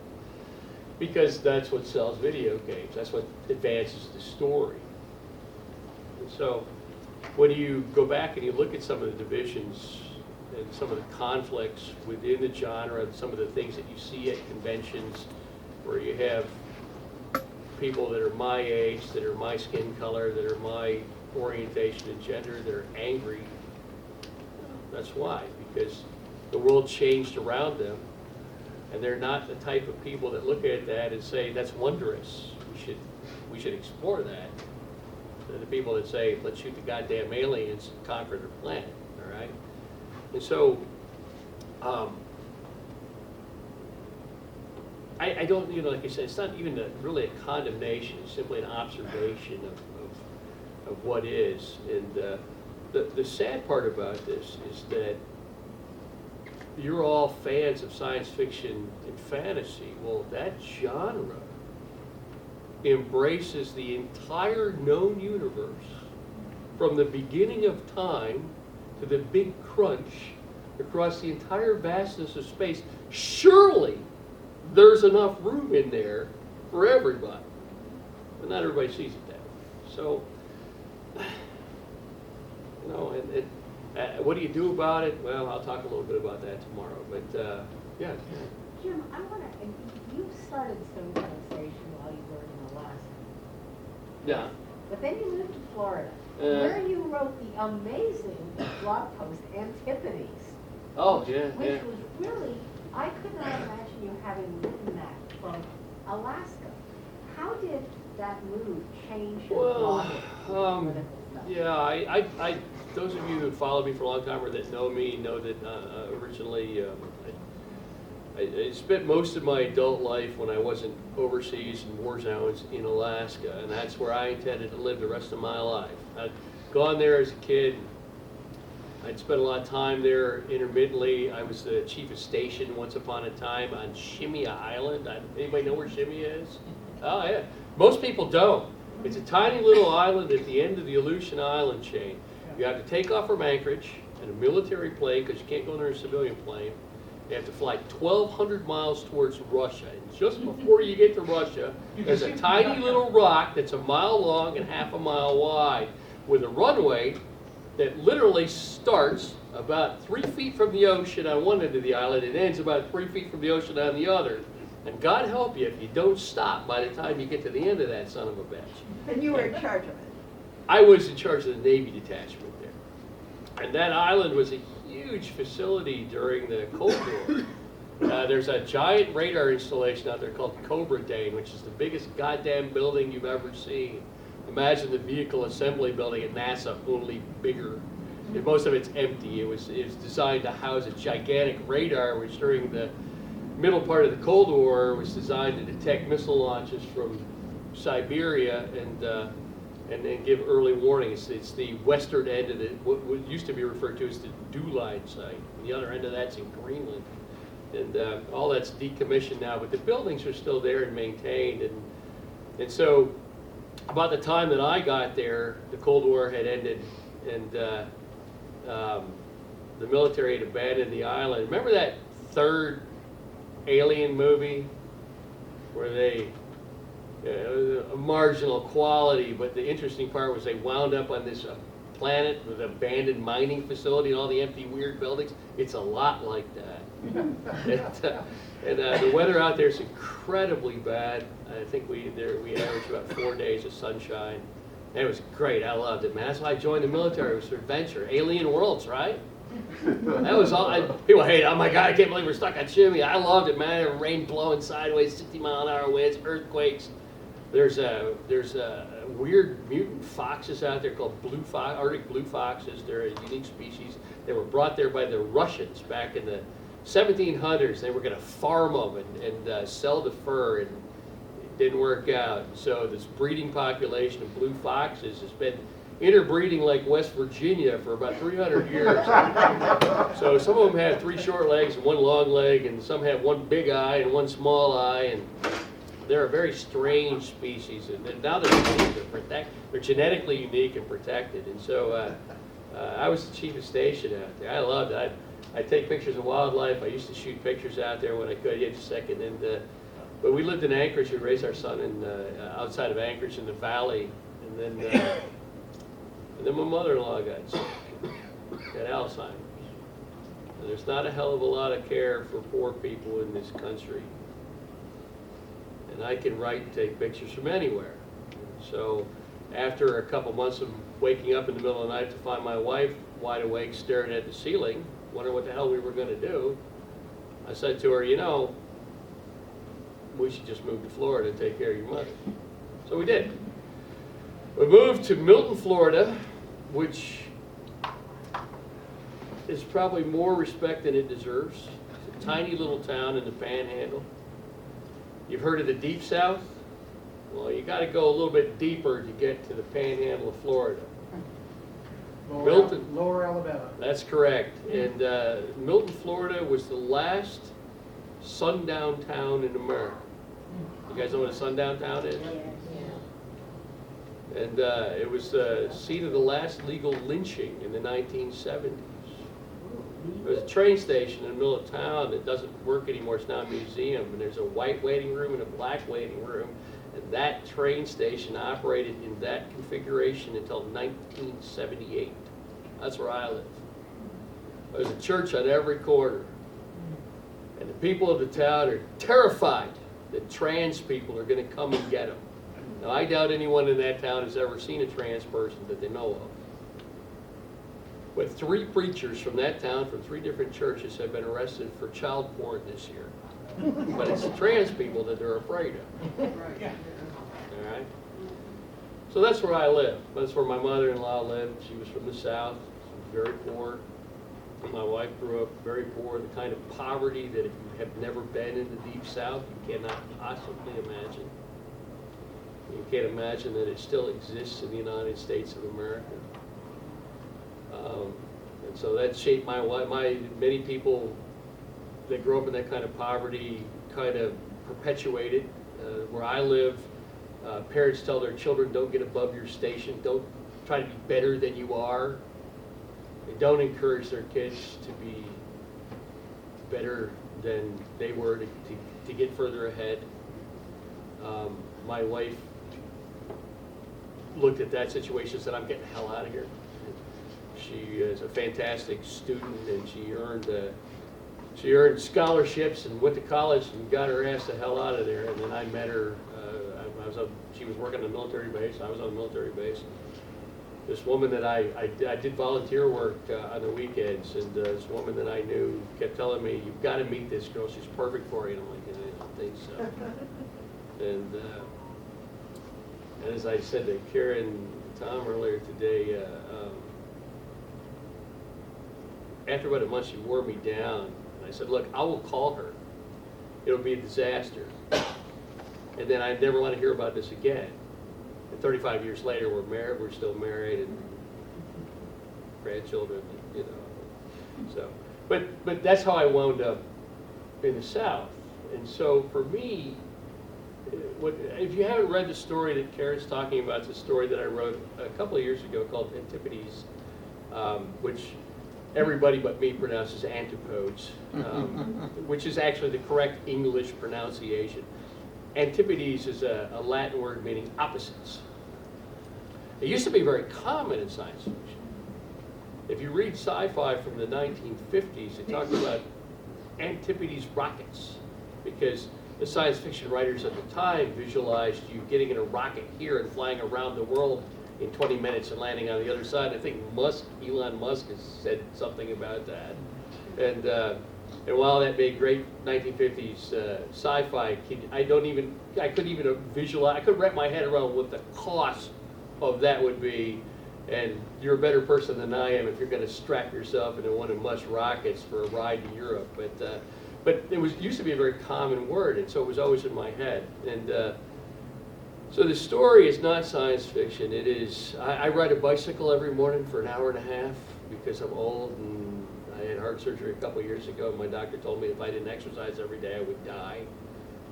Because that's what sells video games. That's what advances the story. And so when you go back and you look at some of the divisions and some of the conflicts within the genre, and some of the things that you see at conventions where you have people that are my age, that are my skin color, that are my orientation and gender, that are angry, that's why. Because the world changed around them, and they're not the type of people that look at that and say, that's wondrous, we should explore that. They're the people that say, let's shoot the goddamn aliens and conquer their planet, all right? And so, I don't, you know, like I said, it's not even really a condemnation, it's simply an observation of what is. And the sad part about this is that you're all fans of science fiction and fantasy. Well, that genre embraces the entire known universe from the beginning of time to the big crunch across the entire vastness of space. Surely there's enough room in there for everybody. But not everybody sees it that way. So, you know, what do you do about it? Well, I'll talk a little bit about that tomorrow. But, yeah. Jim, I want to, you started Stonekettle Station while you were in Alaska. Yeah. But then you moved to Florida, where you wrote the amazing blog post, Antipodes. Oh, yeah, Which yeah. was really, I could not imagine you having written that from Alaska. How did that move change your blogging political stuff? Yeah, I those of you who followed me for a long time or that know me know that originally I spent most of my adult life when I wasn't overseas in war zones in Alaska, and that's where I intended to live the rest of my life. I'd gone there as a kid. I'd spent a lot of time there intermittently. I was the chief of station once upon a time on Shimia Island. Anybody know where Shimia is? Oh, yeah. Most people don't. It's a tiny little island at the end of the Aleutian Island chain. You have to take off from Anchorage in a military plane because you can't go there in a civilian plane. You have to fly 1,200 miles towards Russia. And just before you get to Russia, there's a tiny little rock that's a mile long and half a mile wide with a runway that literally starts about 3 feet from the ocean on one end of the island and ends about 3 feet from the ocean on the other. And God help you if you don't stop by the time you get to the end of that son of a bitch. And you were in charge of it. I was in charge of the Navy detachment there. And that island was a huge facility during the Cold War. There's a giant radar installation out there called Cobra Dane, which is the biggest goddamn building you've ever seen. Imagine the vehicle assembly building at NASA, only bigger. And most of it's empty. It was designed to house a gigantic radar, which during the middle part of the Cold War was designed to detect missile launches from Siberia and then give early warning. It's the western end of what used to be referred to as the DuLine site. And the other end of that's in Greenland. And all that's decommissioned now, but the buildings are still there and maintained. And so about the time that I got there, the Cold War had ended, and the military had abandoned the island. Remember that third Alien movie where they a marginal quality, but the interesting part was they wound up on this planet with an abandoned mining facility and all the empty weird buildings? It's a lot like that. And the weather out there is incredibly bad. I think we averaged about 4 days of sunshine. And it was great. I loved it, man. That's why I joined the military. It was for adventure. Alien worlds, right? That was all. People hate it. Oh my God, I can't believe we're stuck on chimney. I loved it, man. Rain blowing sideways, 60-mile-an-hour winds, earthquakes. There's weird mutant foxes out there called Arctic blue foxes. They're a unique species. They were brought there by the Russians back in the 1700s. They were going to farm them and sell the fur, and it didn't work out. So this breeding population of blue foxes has been interbreeding like West Virginia for about 300 years. So some of them have 3 short legs and 1 long leg, and some have 1 big eye and 1 small eye, and they're a very strange species. And now they're unique, they're genetically unique and protected. And so I was the chief of station out there. I loved it. I take pictures of wildlife. I used to shoot pictures out there when I could. Just a second. And but we lived in Anchorage. We raised our son in outside of Anchorage in the valley, and then my mother-in-law got sick, got Alzheimer's. And there's not a hell of a lot of care for poor people in this country. And I can write and take pictures from anywhere. So after a couple months of waking up in the middle of the night to find my wife wide awake staring at the ceiling, wondering what the hell we were going to do, I said to her, you know, we should just move to Florida and take care of your mother. So we did. We moved to Milton, Florida, which is probably more respect than it deserves. It's a tiny little town in the Panhandle. You've heard of the Deep South? Well, you got to go a little bit deeper to get to the Panhandle of Florida. Lower Alabama. That's correct. And Milton, Florida was the last sundown town in America. You guys know what a sundown town is? And it was the seat of the last legal lynching in the 1970s. There was a train station in the middle of town that doesn't work anymore. It's now a museum. And there's a white waiting room and a black waiting room. And that train station operated in that configuration until 1978. That's where I live. There's a church on every corner. And the people of the town are terrified that trans people are going to come and get them. Now, I doubt anyone in that town has ever seen a trans person that they know of. But 3 preachers from that town, from 3 different churches, have been arrested for child porn this year. But it's the trans people that they're afraid of. All right? So that's where I live. That's where my mother-in-law lived. She was from the South. She was very poor. My wife grew up very poor, the kind of poverty that if you have never been in the Deep South, you cannot possibly imagine. You can't imagine that it still exists in the United States of America. And so that shaped my life. Many people that grew up in that kind of poverty kind of perpetuated. Where I live, parents tell their children, don't get above your station, don't try to be better than you are. They don't encourage their kids to be better than they were, to get further ahead. My wife looked at that situation and said, I'm getting the hell out of here. She is a fantastic student, and she earned scholarships and went to college and got her ass the hell out of there. And then I met her. She was working on a military base. I was on a military base. This woman that I did volunteer work on the weekends, and this woman that I knew kept telling me, "You've got to meet this girl. She's perfect for you." And I'm like, I don't think so. And as I said to Karen and Tom earlier today, after about a month, she wore me down. And I said, "Look, I will call her. It'll be a disaster." And then I never want to hear about this again. And 35 years later, we're married. We're still married, and grandchildren, you know. So, but that's how I wound up in the South. And so for me, if you haven't read the story that Karen's talking about, it's a story that I wrote a couple of years ago called Antipodes, which everybody but me pronounces antipodes, which is actually the correct English pronunciation. Antipodes is a Latin word meaning opposites. It used to be very common in science fiction. If you read sci-fi from the 1950s, it talked about Antipodes rockets, because the science fiction writers at the time visualized you getting in a rocket here and flying around the world in 20 minutes and landing on the other side. I think Elon Musk has said something about that. And while that made great 1950s sci-fi, I couldn't even visualize, I couldn't wrap my head around what the cost of that would be. And you're a better person than I am if you're going to strap yourself into one of Musk's rockets for a ride to Europe. But it used to be a very common word, and so it was always in my head. And so the story is not science fiction. It is, I ride a bicycle every morning for an hour and a half because I'm old and I had heart surgery a couple years ago. My doctor told me if I didn't exercise every day, I would die.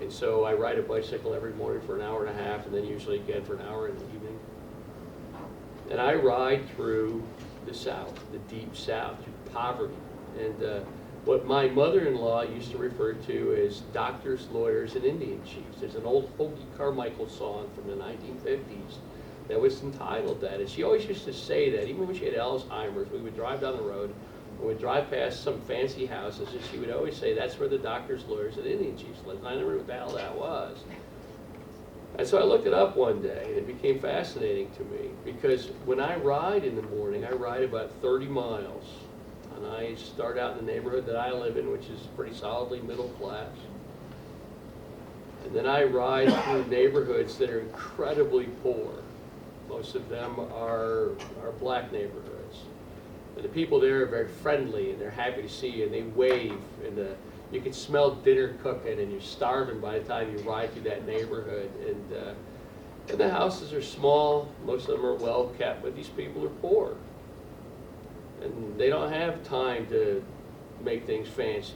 And so I ride a bicycle every morning for an hour and a half, and then usually again for an hour in the evening. And I ride through the South, the deep South, through poverty. And what my mother-in-law used to refer to as doctors, lawyers, and Indian chiefs. There's an old Hoagie Carmichael song from the 1950s that was entitled that. And she always used to say that, even when she had Alzheimer's, we would drive down the road, and we'd drive past some fancy houses, and she would always say, that's where the doctors, lawyers, and Indian chiefs lived. And I never knew what the hell that was. And so I looked it up one day, and it became fascinating to me, because when I ride in the morning, I ride about 30 miles. And I start out in the neighborhood that I live in, which is pretty solidly middle class. And then I ride through neighborhoods that are incredibly poor. Most of them are black neighborhoods. And the people there are very friendly, and they're happy to see you, and they wave, and you can smell dinner cooking, and you're starving by the time you ride through that neighborhood. And the houses are small, most of them are well kept, but these people are poor. And they don't have time to make things fancy.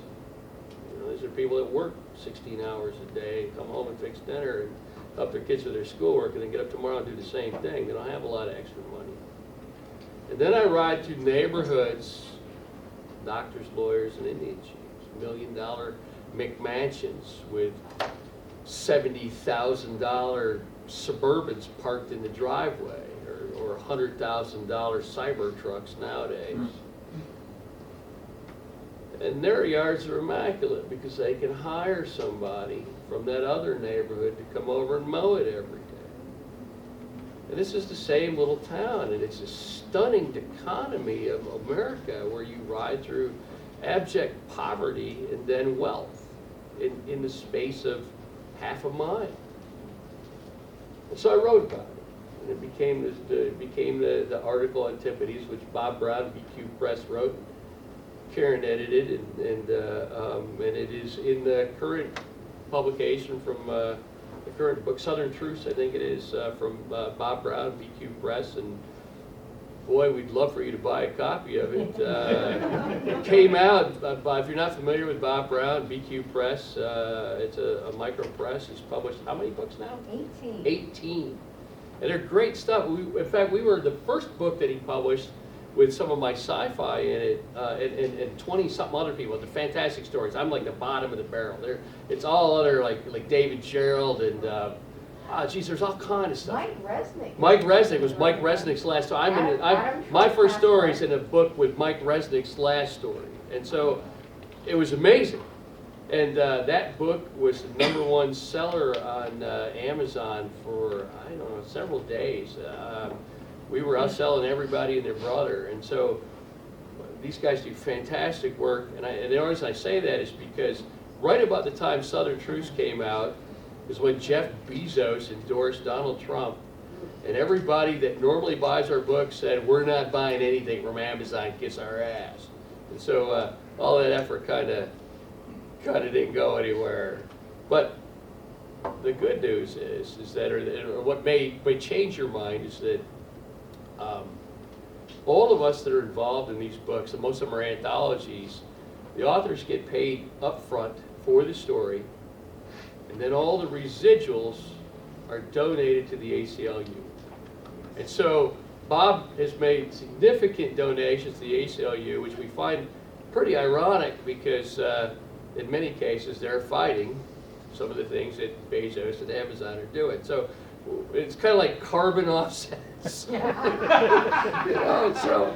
You know, these are people that work 16 hours a day, come home and fix dinner, and help their kids with their schoolwork, and then get up tomorrow and do the same thing. They don't have a lot of extra money. And then I ride through neighborhoods, doctors, lawyers, and Indian chiefs, $1 million McMansions with $70,000 Suburbans parked in the driveway, or $100,000 cyber trucks nowadays. And their yards are immaculate because they can hire somebody from that other neighborhood to come over and mow it every day. And this is the same little town, and it's a stunning dichotomy of America where you ride through abject poverty and then wealth in the space of half a mile. And so I wrote about it. And it became the article Antipodes, which Bob Brown, BQ Press wrote. Karen edited, and it is in the current publication from the current book, Southern Truths, I think it is, from Bob Brown, BQ Press. And boy, we'd love for you to buy a copy of it. It came out, if you're not familiar with Bob Brown, BQ Press, it's a micro press. He's published how many books now? 18. 18. And they're great stuff. In fact, we were the first book that he published with some of my sci-fi in it, and 20-something other people. They're fantastic stories. I'm like the bottom of the barrel. It's all other, like David Gerald and, there's all kind of stuff. Mike Resnick was Mike Resnick's last story. My first story's in a book with Mike Resnick's last story. And so it was amazing. And that book was the #1 seller on Amazon for, I don't know, several days. We were out selling everybody and their brother. And so these guys do fantastic work. And the only reason I say that is because right about the time Southern Truths came out is when Jeff Bezos endorsed Donald Trump. And everybody that normally buys our book said, we're not buying anything from Amazon, kiss our ass. And so all that effort kind of didn't go anywhere. But the good news is that, or what may change your mind is that all of us that are involved in these books, and most of them are anthologies, the authors get paid up front for the story, and then all the residuals are donated to the ACLU. And so Bob has made significant donations to the ACLU, which we find pretty ironic because in many cases they're fighting some of the things that Bezos and Amazon are doing. So it's kind of like carbon offsets. You know, so,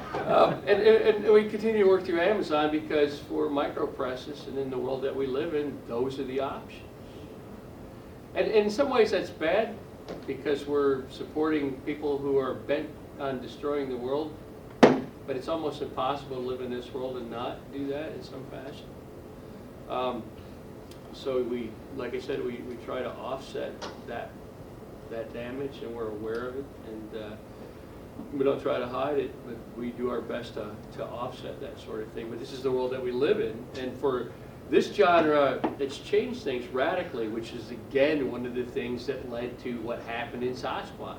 and we continue to work through Amazon because for micro presses and in the world that we live in, those are the options. And in some ways that's bad because we're supporting people who are bent on destroying the world, but it's almost impossible to live in this world and not do that in some fashion. So we, like I said, we try to offset that damage, and we're aware of it, and we don't try to hide it, but we do our best to offset that sort of thing. But this is the world that we live in, and for this genre, it's changed things radically, which is again one of the things that led to what happened in SMOFCon,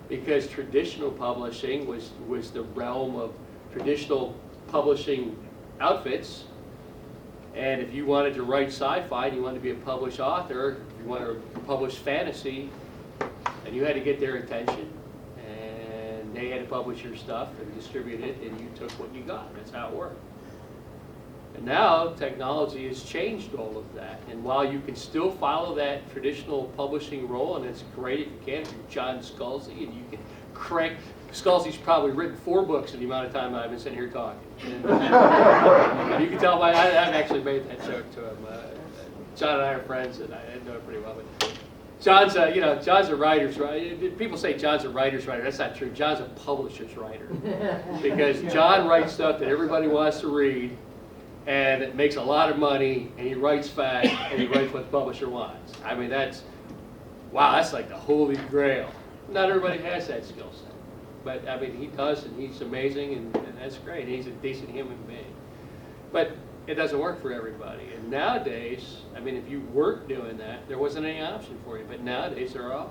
because traditional publishing was the realm of traditional publishing outfits. And if you wanted to write sci-fi and you wanted to be a published author, if you wanted to publish fantasy, and you had to get their attention, and they had to publish your stuff and distribute it, and you took what you got. That's how it worked. And now technology has changed all of that. And while you can still follow that traditional publishing role, and it's great if you can, if you're John Scalzi, and you can crank. Scalzi's probably written 4 books in the amount of time I've been sitting here talking. And you can tell I've actually made that joke to him. John and I are friends, and I know it pretty well. But John's a writer's writer. People say John's a writer's writer. That's not true. John's a publisher's writer, because John writes stuff that everybody wants to read, and it makes a lot of money, and he writes fast, and he writes what the publisher wants. I mean, that's like the holy grail. Not everybody has that skill set. But I mean, he does, and he's amazing, and that's great. He's a decent human being. But it doesn't work for everybody. And nowadays, I mean, if you weren't doing that, there wasn't any option for you. But nowadays, there are.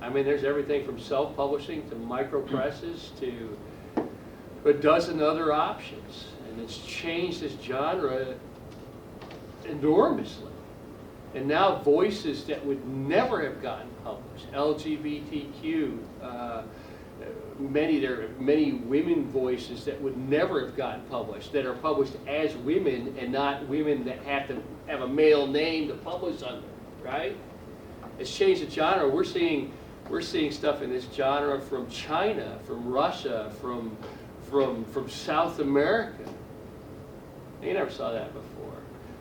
I mean, there's everything from self-publishing to micro-presses to a dozen other options. And it's changed this genre enormously. And now voices that would never have gotten published, LGBTQ, there are many women voices that would never have gotten published, that are published as women and not women that have to have a male name to publish under, right? It's changed the genre. We're seeing stuff in this genre from China, from Russia, from South America. You never saw that before.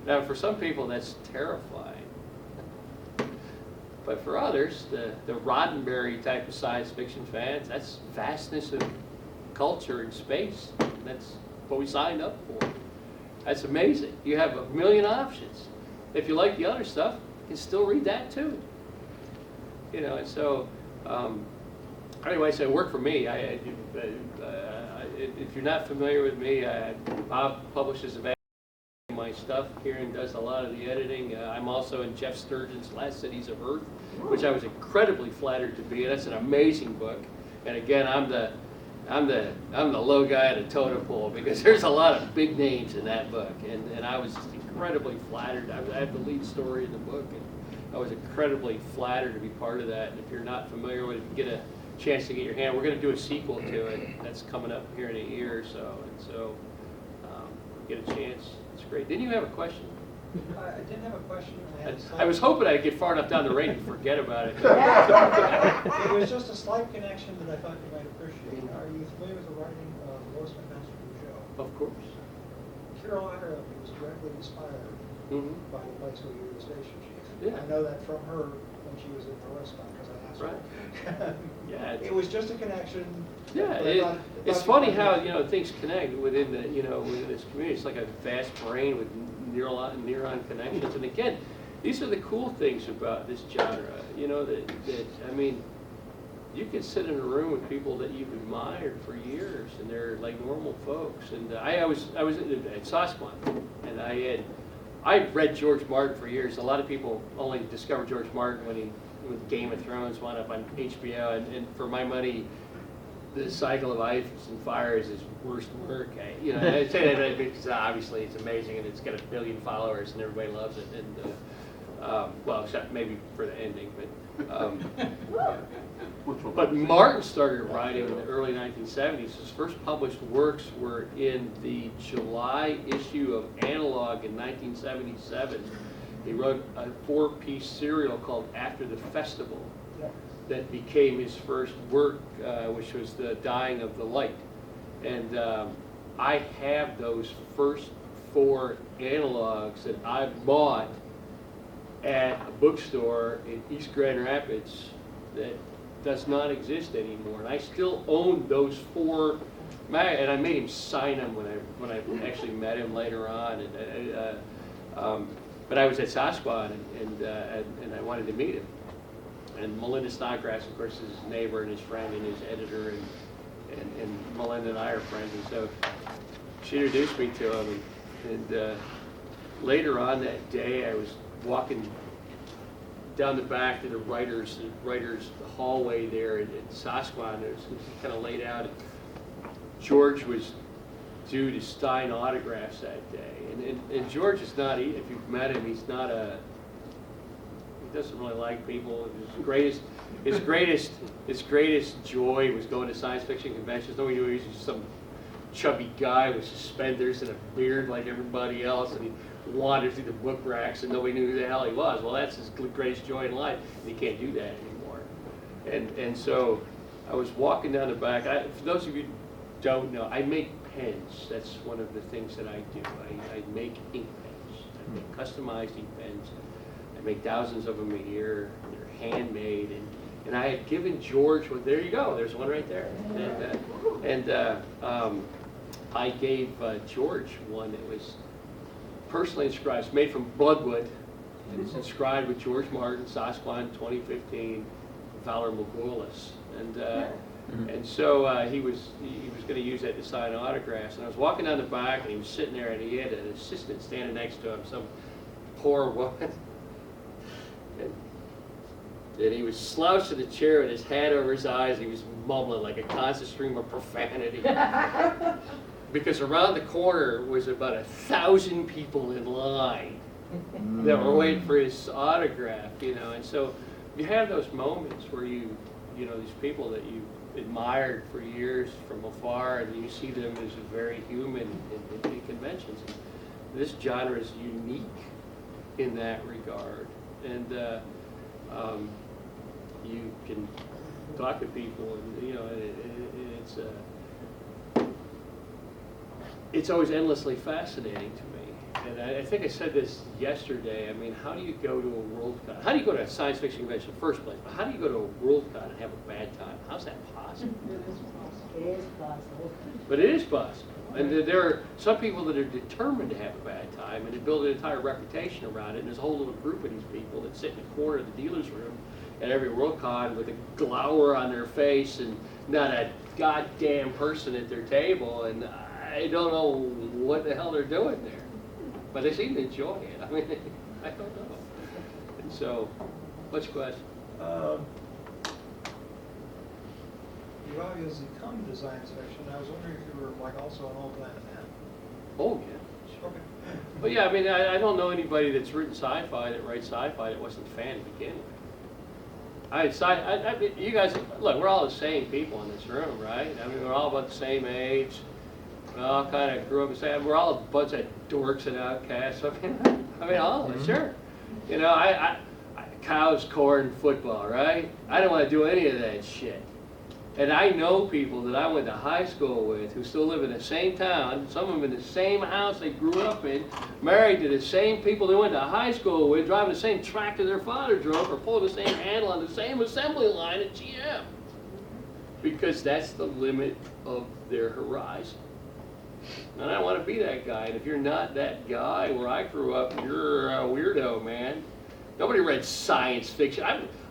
Now, for some people, that's terrifying. But for others, the Roddenberry type of science fiction fans, that's vastness of culture and space. That's what we signed up for. That's amazing. You have a million options. If you like the other stuff, you can still read that too. You know, and so, anyway, so it worked for me. If you're not familiar with me, Bob publishes my stuff. Kieran does a lot of the editing. I'm also in Jeff Sturgeon's Last Cities of Earth, which I was incredibly flattered to be in. That's an amazing book. And again, I'm the low guy at a totem pole, because there's a lot of big names in that book. And I was just incredibly flattered. I have the lead story in the book, and I was incredibly flattered to be part of that. And if you're not familiar with it, if you get a chance to get your hand, we're going to do a sequel to it that's coming up here in a year or so. And so, get a chance. It's great. Didn't you have a question? I didn't have a question. I was hoping I'd get far enough down the road and forget about it. It was just a slight connection that I thought you might appreciate. Are you familiar with the writing of Lois McMaster Bujold? Of course. Carolina was directly inspired by the place where you were the station chief. Yeah. I know that from her when she was in Norriscon, because I asked her. Yeah. It was just a connection. Yeah, it's funny how things connect within within this community. It's like a vast brain with neuron connections. And again, these are the cool things about this genre. That I mean, you can sit in a room with people that you've admired for years, and they're like normal folks. And I was at SMOFCon, and I read George Martin for years. A lot of people only discovered George Martin when Game of Thrones wound up on HBO, and for my money, The Cycle of Ice and Fire is his worst work. I say that because obviously it's amazing, and it's got 1 billion followers, and everybody loves it. And well, except maybe for the ending, but Martin started writing in the early 1970s. His first published works were in the July issue of Analog in 1977. He wrote a 4-piece serial called After the Festival that became his first work, which was The Dying of the Light. And I have those first 4 analogs that I bought at a bookstore in East Grand Rapids that does not exist anymore. And I still own those 4 and I made him sign them when I actually met him later on. But I was at SMOFCon and I wanted to meet him. And Melinda Snodgrass, of course, is his neighbor and his friend and his editor, and Melinda and I are friends. And so she introduced me to him. And later on that day, I was walking down the back to the writers' hallway there at SMOFCon. It was kind of laid out. George was due to sign autographs that day, and George is not. If you've met him, he's not a. He doesn't really like people. His greatest joy was going to science fiction conventions. Nobody knew he was just some chubby guy with suspenders and a beard like everybody else, and he wandered through the book racks, and nobody knew who the hell he was. Well, that's his greatest joy in life, and he can't do that anymore. And so I was walking down the back. For those of you don't know, I make pens. That's one of the things that I do. I make ink pens. I make customized ink pens. I make thousands of them a year. They're handmade. And I had given George, well, there you go, there's one right there. I gave George one that was personally inscribed. It's made from bloodwood. And it's inscribed with George Martin, SMOFCon 2015, Valor Morghulis. And so he was going to use that to sign autographs. And I was walking down the back, and he was sitting there, and he had an assistant standing next to him, some poor woman. And he was slouched in the chair with his hat over his eyes. He was mumbling like a constant stream of profanity. Because around the corner was about 1,000 people in line that were waiting for his autograph, you know. And so you have those moments where you know, these people that you admired for years from afar, and you see them as very human in conventions. And this genre is unique in that regard, and you can talk to people, and you know, it's always endlessly fascinating to me. And I think I said this yesterday. I mean, how do you go to a WorldCon? How do you go to a science fiction convention in the first place? But how do you go to a WorldCon and have a bad time? How's that possible? It is possible. But it is possible. And there are some people that are determined to have a bad time, and they build an entire reputation around it. And there's a whole little group of these people that sit in the corner of the dealer's room at every WorldCon with a glower on their face and not a goddamn person at their table. And I don't know what the hell they're doing there. But they seem to enjoy it. I mean, I don't know. And so, what's your question? You obviously come to science fiction. I was wondering if you were like also an old Planet fan. Oh, yeah. Okay. But yeah, I mean, I don't know anybody that's written sci-fi, that writes sci-fi, that wasn't a fan to begin with. I mean, you guys, look, we're all the same people in this room, right? I mean, we're all about the same age. We all kind of grew up the same. We're all a bunch of dorks and outcasts. I mean, all of us, sure. You know, cows, corn, football, right? I don't want to do any of that shit. And I know people that I went to high school with who still live in the same town, some of them in the same house they grew up in, married to the same people they went to high school with, driving the same tractor their father drove, or pulling the same handle on the same assembly line at GM. Because that's the limit of their horizon. And I want to be that guy. And if you're not that guy where I grew up, you're a weirdo, man. Nobody read science fiction.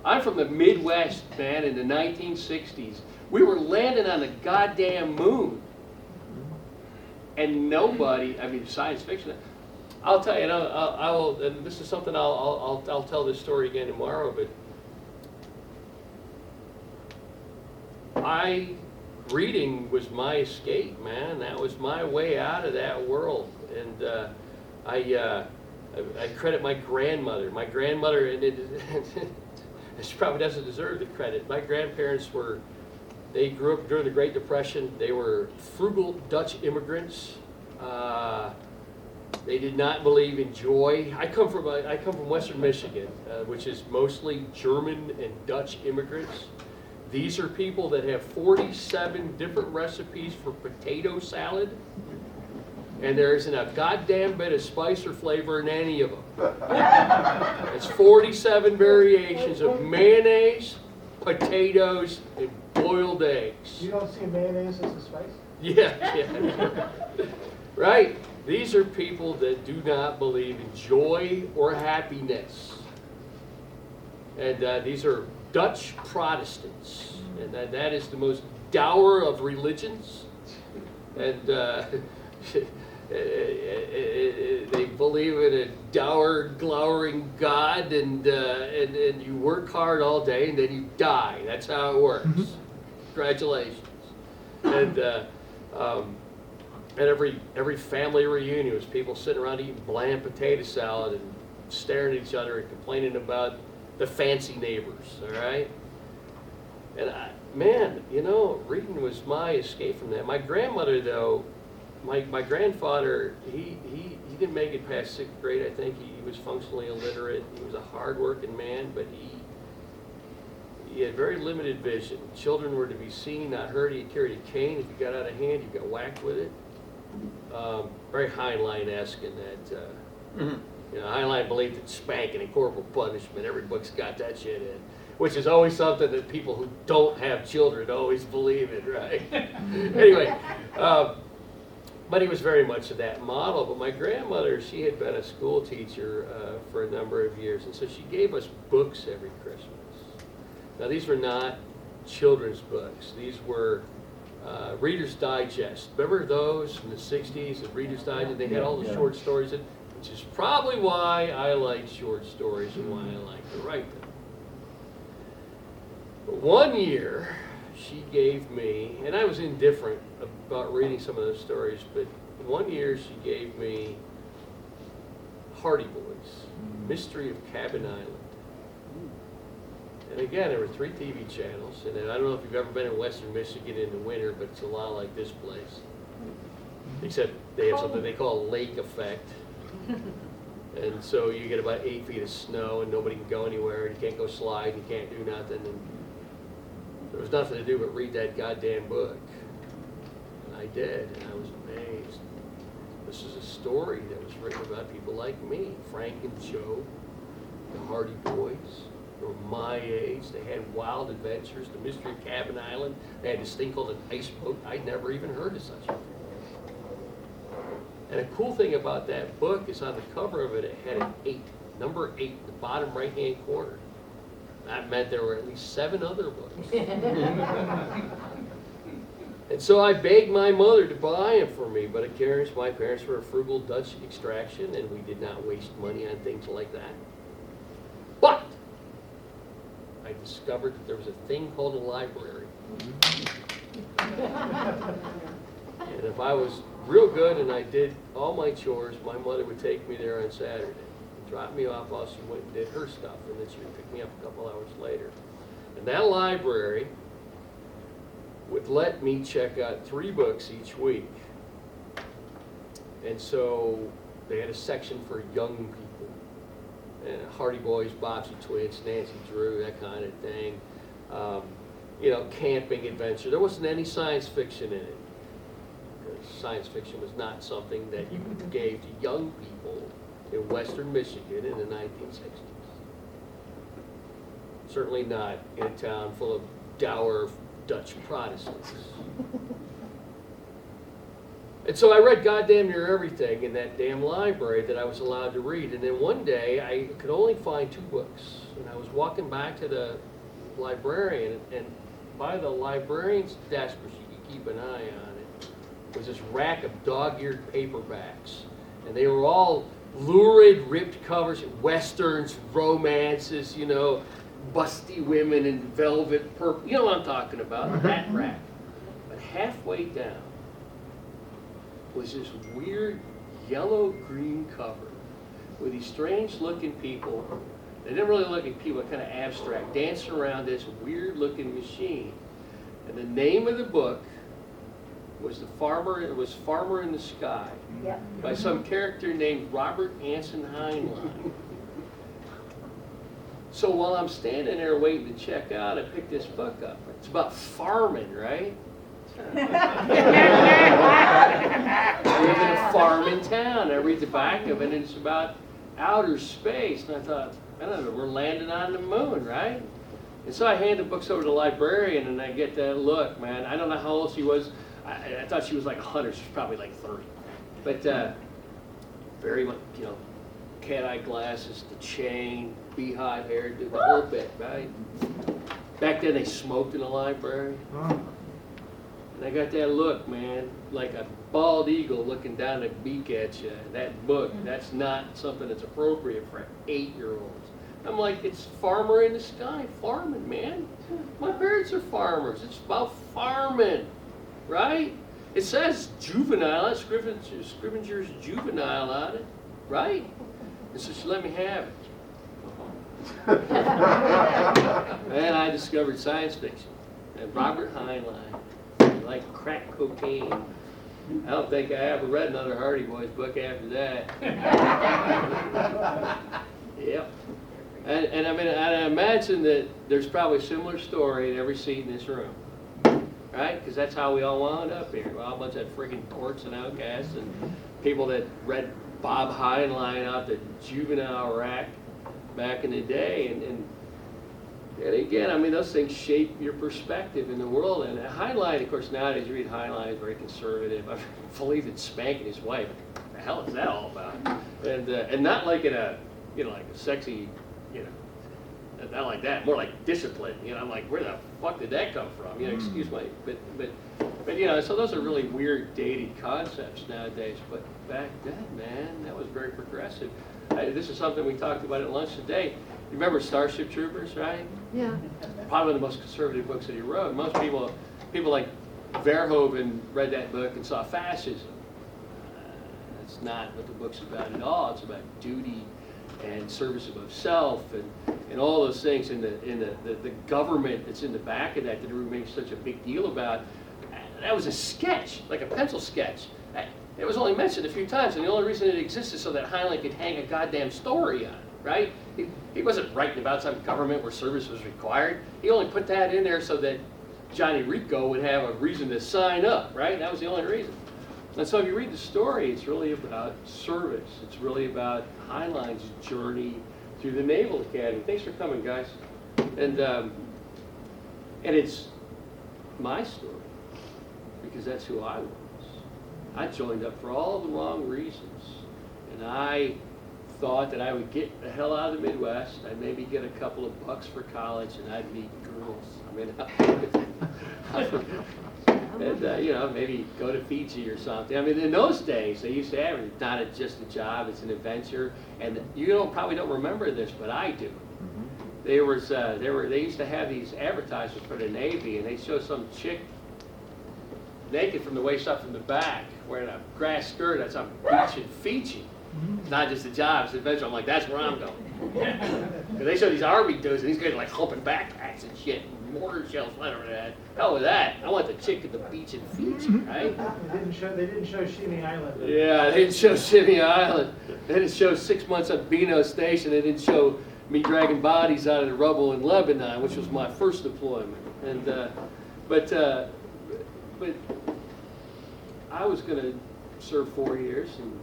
I'm from the Midwest, man, in the 1960s. We were landing on the goddamn moon. And nobody, I mean, science fiction. I'll tell you, and I will, and this is something I'll tell this story again tomorrow, but reading was my escape, man. That was my way out of that world. And I credit my grandmother. My grandmother, and she probably doesn't deserve the credit. My grandparents they grew up during the Great Depression. They were frugal Dutch immigrants. They did not believe in joy. I come from Western Michigan, which is mostly German and Dutch immigrants. These are people that have 47 different recipes for potato salad. and there isn't a goddamn bit of spice or flavor in any of them. It's 47 variations of mayonnaise, potatoes, and boiled eggs. You don't see mayonnaise as a spice? Yeah. Right? These are people that do not believe in joy or happiness. And these are Dutch Protestants. And that is the most dour of religions. And they believe in a dour, glowering God, and you work hard all day and then you die. That's how it works. Congratulations. And at every family reunion was people sitting around eating bland potato salad and staring at each other and complaining about the fancy neighbors, all right? And man, you know, reading was my escape from that. My grandmother, though, my grandfather, he didn't make it past 6th grade, I think. He was functionally illiterate. He was a hard-working man, but he had very limited vision. Children were to be seen, not heard. He carried a cane. If you got out of hand, you got whacked with it. Very Heinlein-esque in that, you know, Heinlein believed in spanking and corporal punishment. Every book's got that shit in, which is always something that people who don't have children always believe in, right? Anyway, but he was very much of that model. But my grandmother, she had been a school teacher for a number of years, and so she gave us books every Christmas. Now, these were not children's books. These were Reader's Digest. Remember those from the 60s, the Reader's Digest? They had all the short stories in, which is probably why I like short stories and why I like to write them. But one year, she gave me, and I was indifferent about reading some of those stories, but one year she gave me Hardy Boys, Mystery of Cabin Island. And again, there were 3 TV channels, and I don't know if you've ever been in Western Michigan in the winter, but it's a lot like this place. Except they have something they call a lake effect. And so you get about 8 feet of snow, and nobody can go anywhere, and you can't go slide, and you can't do nothing. And there was nothing to do but read that goddamn book. And I did, and I was amazed. This is a story that was written about people like me, Frank and Joe, the Hardy Boys. They were my age. They had wild adventures, the Mystery of Cabin Island. They had this thing called an ice boat. I'd never even heard of such a thing. And a cool thing about that book is on the cover of it, it had an 8, number 8, in the bottom right-hand corner. That meant there were at least 7 other books. And so I begged my mother to buy them for me, but my parents were a frugal Dutch extraction, and we did not waste money on things like that. But I discovered that there was a thing called a library. And if I was real good and I did all my chores, my mother would take me there on Saturday and drop me off while she went and did her stuff, and then she would pick me up a couple hours later. And that library would let me check out 3 books each week. And so they had a section for young people. And Hardy Boys, Bobbsey Twins, Nancy Drew, that kind of thing. You know, camping adventure. There wasn't any science fiction in it. Because science fiction was not something that you gave to young people in Western Michigan in the 1960s. Certainly not in a town full of dour Dutch Protestants. And so I read goddamn near everything in that damn library that I was allowed to read. And then one day I could only find 2 books. And I was walking back to the librarian, and by the librarian's desk, where she could keep an eye on it, was this rack of dog-eared paperbacks. And they were all lurid, ripped covers, westerns, romances, you know, busty women in velvet purple. You know what I'm talking about, that rack. But halfway down was this weird yellow-green cover with these strange-looking people. They didn't really look like people, kind of abstract, dancing around this weird-looking machine. And the name of the book was Farmer in the Sky, by some character named Robert Anson Heinlein. So while I'm standing there waiting to check out, I picked this book up. It's about farming, right? I live in a farming town. I read the back of it, and it's about outer space. And I thought, I don't know, we're landing on the moon, right? And so I hand the books over to the librarian, and I get that look, man. I don't know how old she was. I thought she was like 100. She's probably like 30. But very much, you know, cat-eye glasses, the chain, beehive hair, the whole bit, right? Back then they smoked in the library. And I got that look, man, like a bald eagle looking down a beak at you. That book, that's not something that's appropriate for 8-year-olds. I'm like, it's farmer in the sky, farming, man. My parents are farmers. It's about farming, right? It says juvenile, Scrivenger's juvenile on it, right? And so she let me have it. And I discovered science fiction. And Robert Heinlein, like crack cocaine. I don't think I ever read another Hardy Boys book after that. Yep. And I mean, I imagine that there's probably a similar story in every seat in this room. Right? Because that's how we all wound up here. Well, a bunch of freaking dorks and outcasts and people that read Bob Heinlein out the juvenile rack back in the day. And again, I mean, those things shape your perspective in the world. And Heinlein, of course, nowadays you read Heinlein, is very conservative. I believe in spanking his wife. What the hell is that all about? And not like in a, you know, like a sexy, you know, not like that, more like discipline. You know, I'm like, where the fuck did that come from? You know, excuse my, but you know, so those are really weird, dated concepts nowadays. But back then, man, that was very progressive. This is something we talked about at lunch today. You remember Starship Troopers, right? Yeah. Probably one of the most conservative books that he wrote. Most people like Verhoeven read that book and saw fascism. That's not what the book's about at all. It's about duty and service above self and all those things, and the government that's in the back of that we make such a big deal about. That was a sketch, like a pencil sketch. It was only mentioned a few times, and the only reason it existed so that Heinlein could hang a goddamn story on it, right? He wasn't writing about some government where service was required. He only put that in there so that Johnny Rico would have a reason to sign up, right? That was the only reason. And so if you read the story, it's really about service. It's really about Heinlein's journey through the Naval Academy. Thanks for coming, guys. And it's my story, because that's who I was. I joined up for all the wrong reasons. And I thought that I would get the hell out of the Midwest. I'd maybe get a couple of bucks for college, and I'd meet girls. I mean, and you know, maybe go to Fiji or something. I mean, in those days, they used to have it. It's not just a job; it's an adventure. And you probably don't remember this, but I do. They used to have these advertisements for the Navy, and they show some chick naked from the waist up from the back, wearing a grass skirt at some beach in Fiji. It's not just a job; it's an adventure. I'm like, that's where I'm going. Because they show these Army dudes, and these guys are like humping backpacks and shit. Mortar shells flying over their head. Hell with that. I want the chick at the beach in Fiji, right? They didn't show Shimmy Island. Yeah, they didn't show Shimmy Island. They didn't show 6 months at Keynote Station. They didn't show me dragging bodies out of the rubble in Lebanon, which was my first deployment. And but I was going to serve 4 years and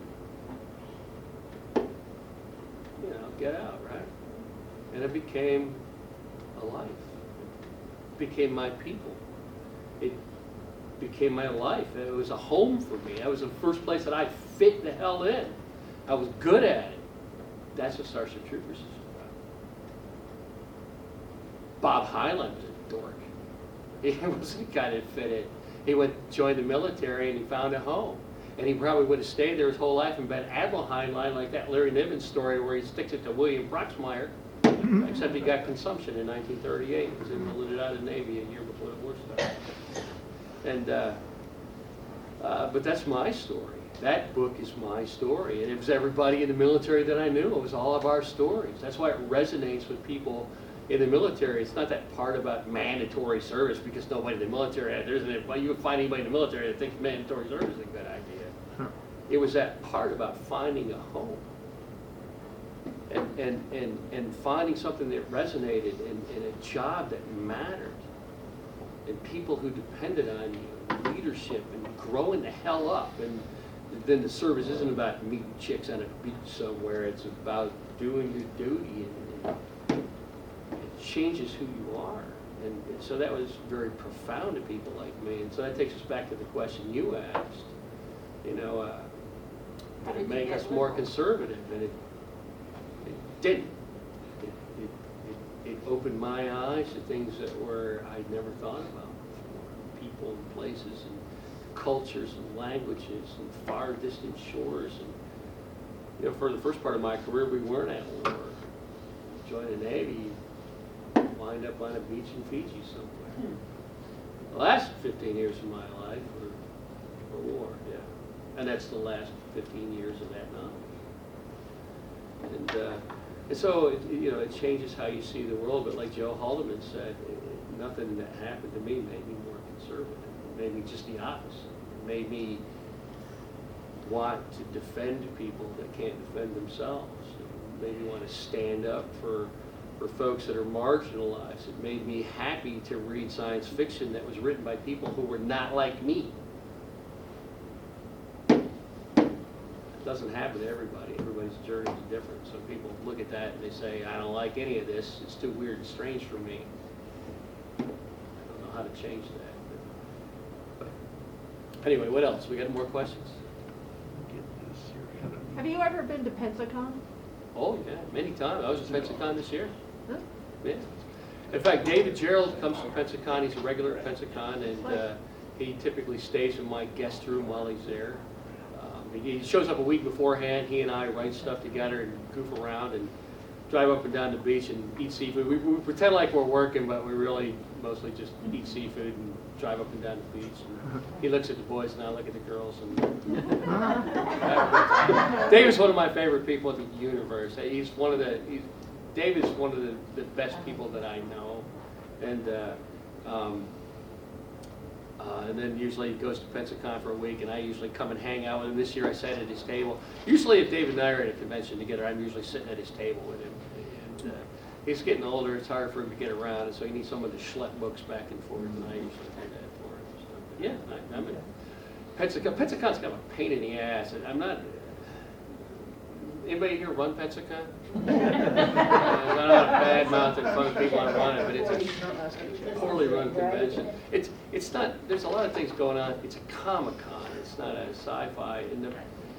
get out, right? And it became a life. Became my people. It became my life. It was a home for me. That was the first place that I fit the hell in. I was good at it. That's what Starship Troopers is about. Bob Heinlein was a dork. He wasn't the guy that fit in. He joined the military and he found a home. And he probably would have stayed there his whole life and been Admiral Heinlein, like that Larry Niven story where he sticks it to William Proxmire. Except he got consumption in 1938 because he polluted out of the Navy a year before the war started. And but that's my story. That book is my story, and it was everybody in the military that I knew. It was all of our stories. That's why it resonates with people in the military. It's not that part about mandatory service because nobody in the military had. Well, you would find anybody in the military that thinks mandatory service is a good idea. It was that part about finding a home. And finding something that resonated in a job that mattered and people who depended on you, leadership and growing the hell up. And then the service isn't about meeting chicks on a beach somewhere. It's about doing your duty, and it changes who you are. And so that was very profound to people like me. And so that takes us back to the question you asked. You know, How did did it you make get us more liberal? conservative? And it didn't. It opened my eyes to things that I'd never thought about before. People and places and cultures and languages and far distant shores. And, you know, for the first part of my career, we weren't at war. Joined the Navy, wind up on a beach in Fiji somewhere. The last 15 years of my life were war, yeah. And that's the last 15 years of that knowledge. And so, you know, it changes how you see the world. But like Joe Haldeman said, nothing that happened to me made me more conservative. It made me just the opposite. It made me want to defend people that can't defend themselves. It made me want to stand up for folks that are marginalized. It made me happy to read science fiction that was written by people who were not like me. It doesn't happen to everybody. Everybody's journey is different. Some people look at that and they say, I don't like any of this. It's too weird and strange for me. I don't know how to change that. But anyway, what else? We got more questions? Have you ever been to Pensacon? Oh, yeah, many times. I was at Pensacon this year. Huh? Yeah. In fact, David Gerald comes from Pensacon. He's a regular at Pensacon, and he typically stays in my guest room while he's there. He shows up a week beforehand. He and I write stuff together and goof around and drive up and down the beach and eat seafood. We pretend like we're working, but we really mostly just eat seafood and drive up and down the beach. And he looks at the boys and I look at the girls. And David's one of my favorite people in the universe. David's one of the best people that I know. And then usually he goes to Pensacon for a week, and I usually come and hang out with him. This year I sat at his table. Usually if David and I are at a convention together, I'm usually sitting at his table with him. And he's getting older. It's hard for him to get around, and so he needs someone to schlep books back and forth, and I usually do that for him. So, but yeah, I'm in Pensacon. Pensacon's kind of a pain in the ass. I'm not... Anybody here run Pensacon? I'm not a bad mouth and fun people I run it, but it's a poorly run convention. It's not. There's a lot of things going on. It's a Comic-Con. It's not a sci-fi.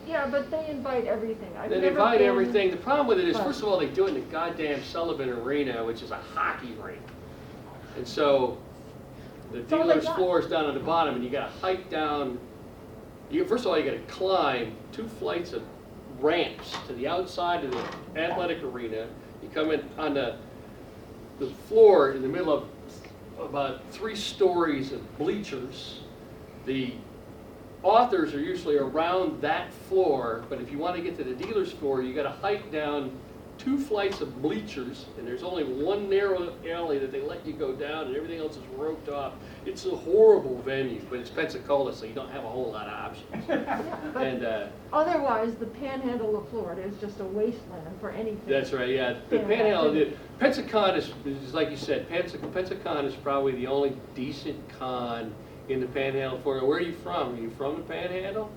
Yeah, but they invite everything. They invite everything. The problem with it is, first of all, they do it in the goddamn Sullivan Arena, which is a hockey rink, and so the dealer's floor is down on the bottom, and you got to hike down. First of all, you got to climb 2 flights of ramps to the outside of the athletic arena. You come in on the floor in the middle of about 3 stories of bleachers. The authors are usually around that floor, but if you want to get to the dealer's floor, you got to hike down 2 flights of bleachers, and there's only one narrow alley that they let you go down, and everything else is roped off. It's a horrible venue, but it's Pensacola, so you don't have a whole lot of options. And otherwise, the panhandle of Florida is just a wasteland for anything. that's right, yeah. The panhandle, Pensacon is like you said, Pensacon is probably the only decent con in the panhandle of Florida. Where are you from? Are you from the panhandle?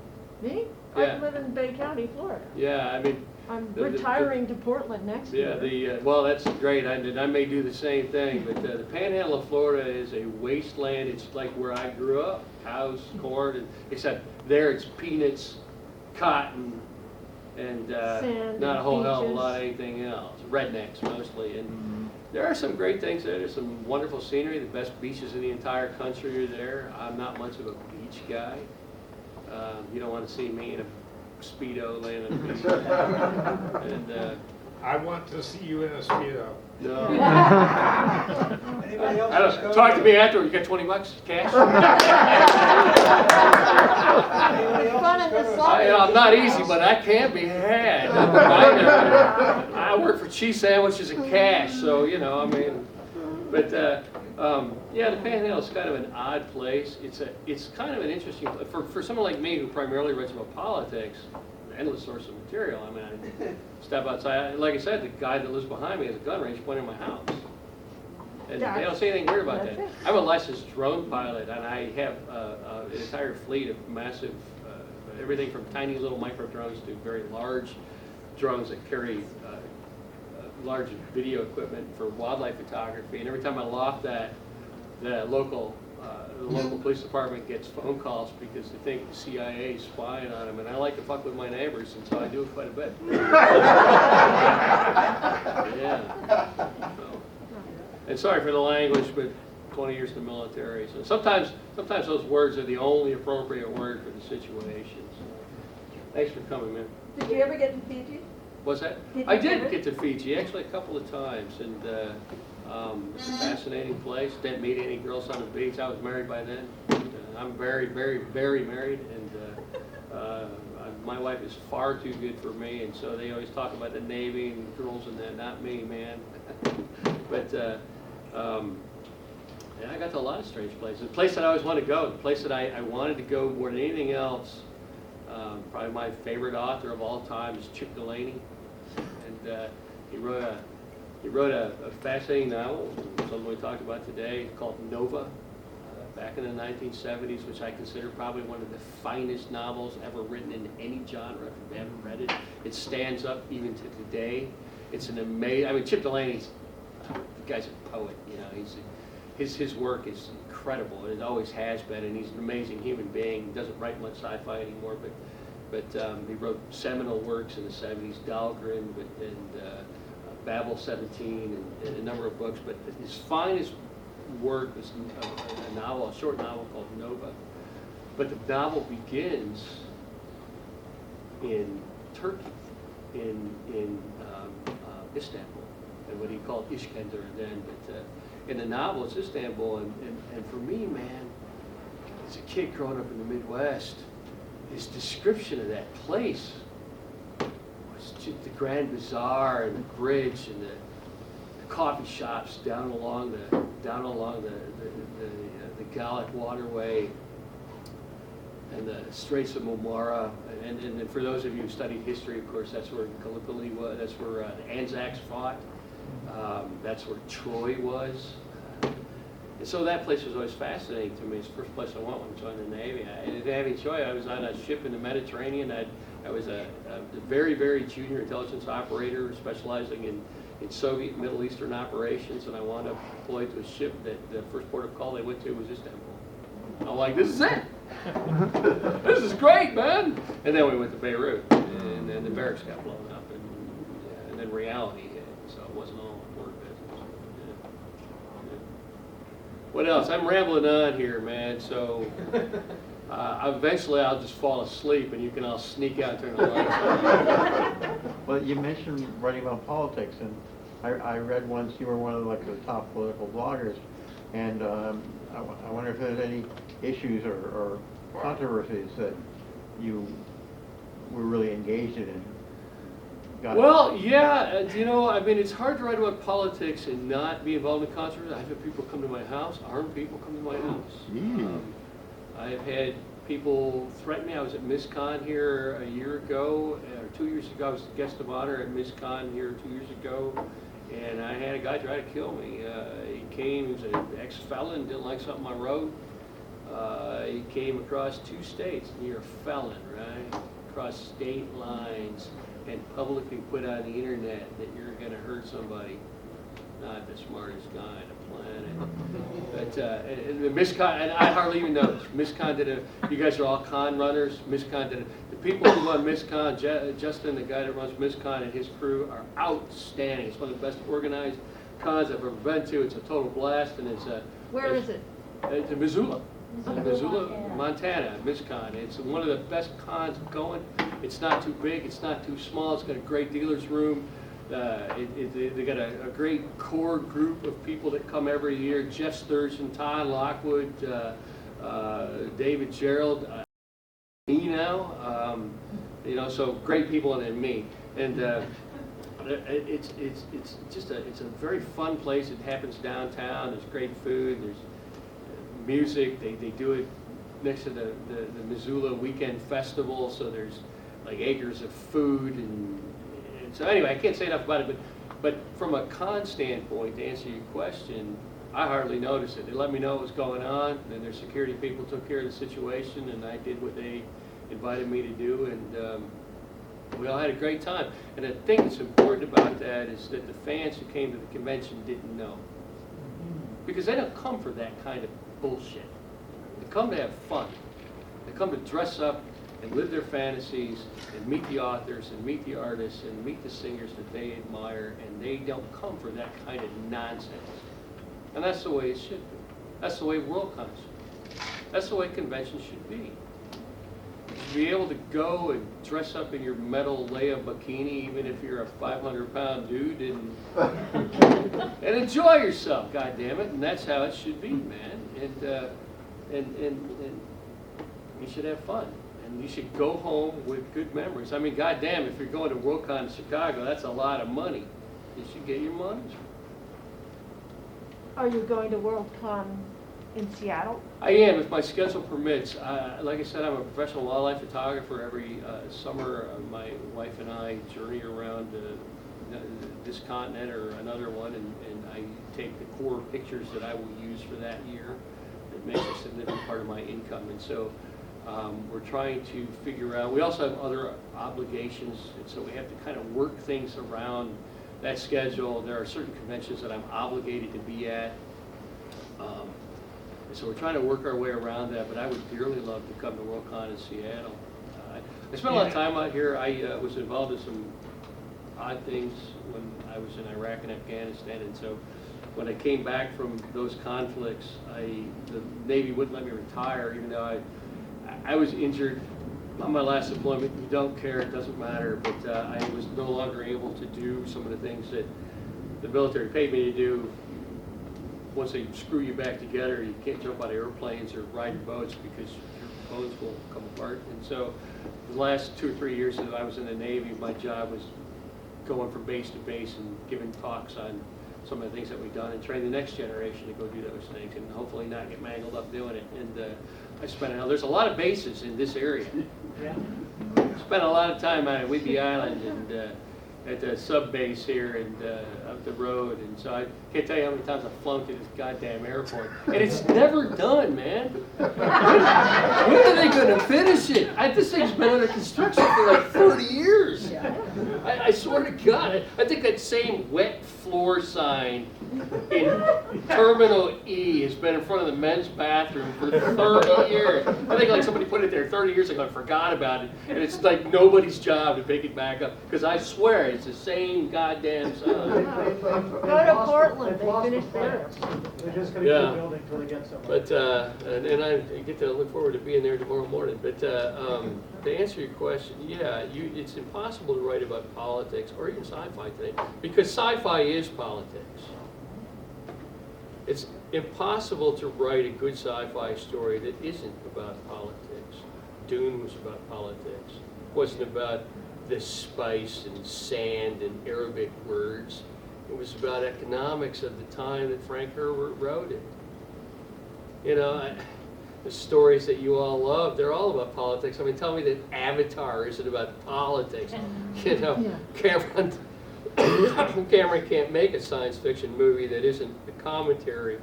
Me? Yeah. I live in Bay County, Florida. Yeah, I mean... I'm retiring to Portland next year. Yeah, well, that's great. I may do the same thing, but the Panhandle of Florida is a wasteland. It's like where I grew up, cows, corn, and except there it's peanuts, cotton, and Sand not a whole hell of a beaches. lot of anything else. Rednecks mostly, and there are some great things there. There's some wonderful scenery. The best beaches in the entire country are there. I'm not much of a beach guy. You don't want to see me in a Speedo laying on the beach. And I want to see you in a Speedo. no. Anybody else? I don't, talk to me afterward. You got $20 cash? Anybody else Fun just in the go to- sun. I'm not easy, but I can be had. I work for cheese sandwiches and cash, so you know. I mean, but yeah, the Panhandle is kind of an odd place. It's kind of an interesting for someone like me who primarily writes about politics. An endless source of material. I mean, I step outside. Like I said, the guy that lives behind me has a gun range pointing at my house. And they don't say anything weird about that. That's it. I'm a licensed drone pilot, and I have an entire fleet of massive, everything from tiny little micro drones to very large drones that carry large video equipment for wildlife photography. And every time I loft that, the local police department gets phone calls because they think the CIA is spying on them. And I like to fuck with my neighbors, and so I do it quite a bit. Yeah. So. And sorry for the language, but 20 years in the military. So sometimes those words are the only appropriate word for the situation. So, thanks for coming, man. Did you ever get to Fiji? What's that? Did I you did ever? get to Fiji, actually a couple of times, and it's a fascinating place. Didn't meet any girls on the beach. I was married by then. I'm very, very, very married, and my wife is far too good for me, and so they always talk about the Navy and girls and that. Not me, man. But yeah, I got to a lot of strange places. The place that I always wanted to go, the place that I wanted to go more than anything else, probably my favorite author of all time is Chip Delaney, and he wrote a fascinating novel, something we talked about today, called Nova, back in the 1970s, which I consider probably one of the finest novels ever written in any genre. If you haven't read it, it stands up even to today. It's an amazing. I mean, Chip Delaney's the guy's a poet. You know, his work is incredible. It always has been, and he's an amazing human being. He doesn't write much sci-fi anymore, but he wrote seminal works in the 70s, Dahlgren and Babel 17, and a number of books. But his finest work was a novel, a short novel called Nova. But the novel begins in Turkey, in Istanbul, and what he called Iskender then. But in the novel, it's Istanbul, and for me, man, as a kid growing up in the Midwest, his description of that place was just the Grand Bazaar and the bridge and the coffee shops down along the Gallic waterway and the Straits of Marmara, and for those of you who studied history, of course, that's where Gallipoli was. That's where the Anzacs fought. That's where Troy was. And so that place was always fascinating to me. It's the first place I went when I joined the Navy. I didn't have any choice. I was on a ship in the Mediterranean. I was a very, very junior intelligence operator specializing in Soviet Middle Eastern operations, and I wound up deployed to a ship that the first port of call they went to was Istanbul. I'm like, this is it. This is great, man. And then we went to Beirut, and then the barracks got blown up, and then reality hit. So it wasn't all work business. Yeah. What else? I'm rambling on here, man. So eventually I'll just fall asleep, and you can all sneak out and turn the lights on. Well, you mentioned writing about politics, and I read once you were one of the top political bloggers, and I wonder if there's any issues or controversies that you were really engaged in. Well, yeah, you know, I mean, it's hard to write about politics and not be involved in controversy. I've had people come to my house, armed people come to my house. I've had people threaten me. I was at MISCON here a year ago, or 2 years ago. I was the guest of honor at MISCON here 2 years ago, and I had a guy try to kill me. He came, he was an ex-felon, didn't like something I wrote. He came across 2 states, and you're a felon, right? Across state lines, and publicly put on the internet that you're going to hurt somebody. Not the smartest guy on the planet. But and the MISCON, and I hardly even know this. MISCON did you guys are all con runners. MISCON did the people who run MISCON, Justin, the guy that runs MISCON, and his crew are outstanding. It's one of the best organized cons I've ever been to. It's a total blast, and Where is it? It's in Missoula. Missoula, Montana, MISCON. It's one of the best cons going. It's not too big, it's not too small, it's got a great dealer's room. They got a great core group of people that come every year. Jeff Sturgeon, Todd Lockwood, David Gerald, me now. You know, so great people and then me. And it's a very fun place. It happens downtown. There's great food. There's music. They do it next to the Missoula Weekend Festival, so there's like acres of food and so anyway, I can't say enough about it, but from a con standpoint, to answer your question, I hardly noticed it. They let me know what was going on, and their security people took care of the situation, and I did what they invited me to do, and we all had a great time. And the thing that's important about that is that the fans who came to the convention didn't know. Because they don't come for that kind of bullshit. They come to have fun. They come to dress up and live their fantasies and meet the authors and meet the artists and meet the singers that they admire, and they don't come for that kind of nonsense. And that's the way it should be. That's the way Worldcon should be. That's the way conventions should be. You should be able to go and dress up in your metal Leia bikini, even if you're a 500-pound dude, and enjoy yourself, goddammit. And that's how it should be, man. And you should have fun. And you should go home with good memories. I mean, goddamn, if you're going to Worldcon in Chicago, that's a lot of money. You should get your money. Are you going to Worldcon in Seattle? I am, if my schedule permits. Like I said, I'm a professional wildlife photographer. Every summer, my wife and I journey around this continent or another one, and I take the core pictures that I will use for that year. It makes a significant part of my income, and so we're trying to figure out. We also have other obligations, and so we have to kind of work things around that schedule. There are certain conventions that I'm obligated to be at. So we're trying to work our way around that, but I would dearly love to come to Worldcon in Seattle. I spent a lot of time out here. I was involved in some odd things when I was in Iraq and Afghanistan, and so when I came back from those conflicts, the Navy wouldn't let me retire, even though I was injured on my last deployment. You don't care, it doesn't matter, but I was no longer able to do some of the things that the military paid me to do. Once they screw you back together, you can't jump out of airplanes or ride boats because your bones will come apart. And so the last 2 or 3 years that I was in the Navy, my job was going from base to base and giving talks on some of the things that we've done and train the next generation to go do those things and hopefully not get mangled up doing it. And I spent, there's a lot of bases in this area. Yeah. Spent a lot of time out at Whidbey Island and at the sub base here and up the road, and so I can't tell you how many times I've flown to this goddamn airport, and it's never done, man. When are they going to finish it? This thing's been under construction for like 30 years. I swear to God, I think that same wet floor sign in Terminal E has been in front of the men's bathroom for 30 years. I think like somebody put it there 30 years ago and forgot about it, and it's like nobody's job to pick it back up, because I swear it's the same goddamn sign. Go to Portland, they finished theirs. They're just gonna keep Yeah. building until they get somewhere. But, and I get to look forward to being there tomorrow morning. But to answer your question, yeah, it's impossible to write about politics or even sci-fi today, because sci-fi is politics. It's impossible to write a good sci-fi story that isn't about politics. Dune was about politics. It wasn't about the spice and sand and Arabic words. It was about economics of the time that Frank Herbert wrote it. You know, the stories that you all love, they're all about politics. I mean, tell me that Avatar isn't about politics. You know, Cameron can't make a science fiction movie that isn't a commentary.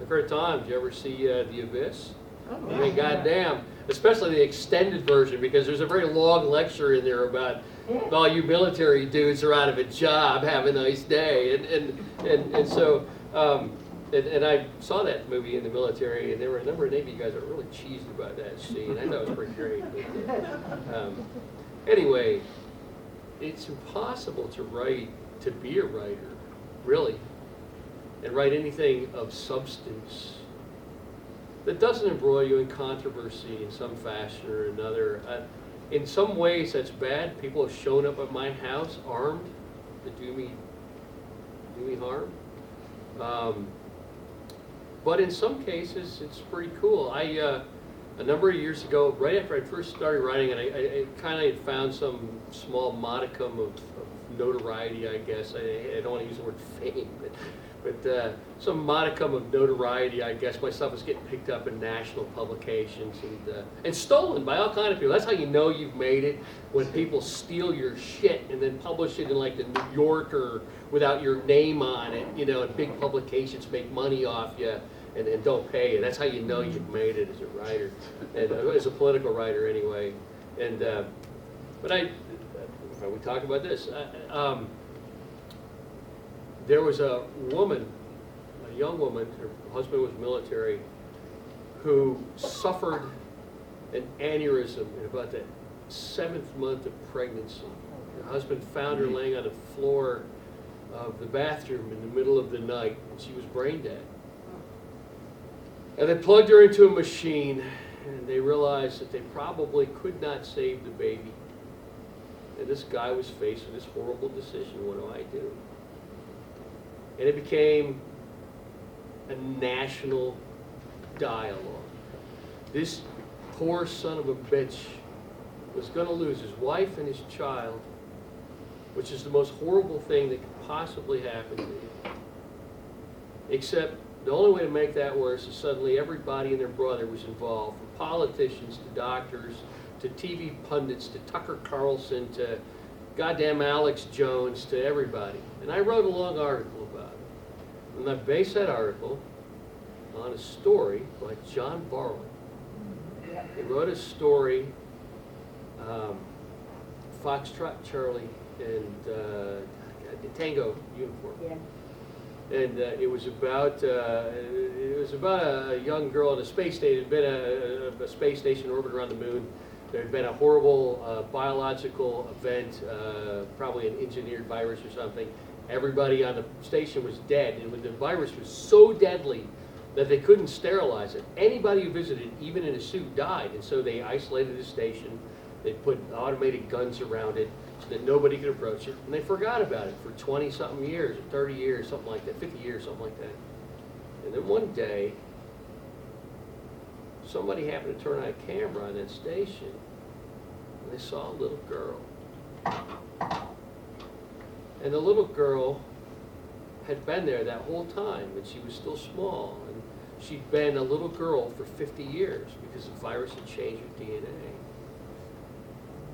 The first time, did you ever see The Abyss? Oh, I mean, goddamn, especially the extended version, because there's a very long lecture in there about all you military dudes are out of a job, have a nice day, and so and I saw that movie in the military, and there were a number of Navy guys that were really cheesed about that scene. I thought it was pretty great. But, anyway, it's impossible to be a writer, really, and write anything of substance that doesn't embroil you in controversy in some fashion or another. In some ways, that's bad. People have shown up at my house armed to do me harm. But in some cases, it's pretty cool. A number of years ago, right after I first started writing, and I kind of had found some small modicum of notoriety, I guess. I don't want to use the word fame, But some modicum of notoriety, I guess. My stuff was getting picked up in national publications and stolen by all kind of people. That's how you know you've made it, when people steal your shit and then publish it in like the New Yorker without your name on it, you know, and big publications make money off you and don't pay you. That's how you know you've made it as a writer, and as a political writer anyway. And but we talk about this. There was a woman, a young woman, her husband was military, who suffered an aneurysm in about the 7th month of pregnancy. Her husband found her laying on the floor of the bathroom in the middle of the night, and she was brain dead. And they plugged her into a machine, and they realized that they probably could not save the baby. And this guy was faced with this horrible decision. What do I do? And it became a national dialogue. This poor son of a bitch was going to lose his wife and his child, which is the most horrible thing that could possibly happen to you. Except the only way to make that worse is suddenly everybody and their brother was involved, from politicians to doctors to TV pundits to Tucker Carlson to goddamn Alex Jones to everybody. And I wrote a long article about it. And I based that article on a story by John Barley. He wrote a story, Foxtrot Charlie and Tango uniform. Yeah. And it was about a young girl in a space station. There had been a space station orbit around the moon. There had been a horrible biological event, probably an engineered virus or something. Everybody on the station was dead, and the virus was so deadly that they couldn't sterilize it. Anybody who visited, even in a suit, died, and so they isolated the station. They put automated guns around it so that nobody could approach it, and they forgot about it for 20-something years, or 30 years, something like that, 50 years, something like that. And then one day, somebody happened to turn on a camera on that station, and they saw a little girl. And the little girl had been there that whole time, and she was still small. And she'd been a little girl for 50 years because the virus had changed her DNA.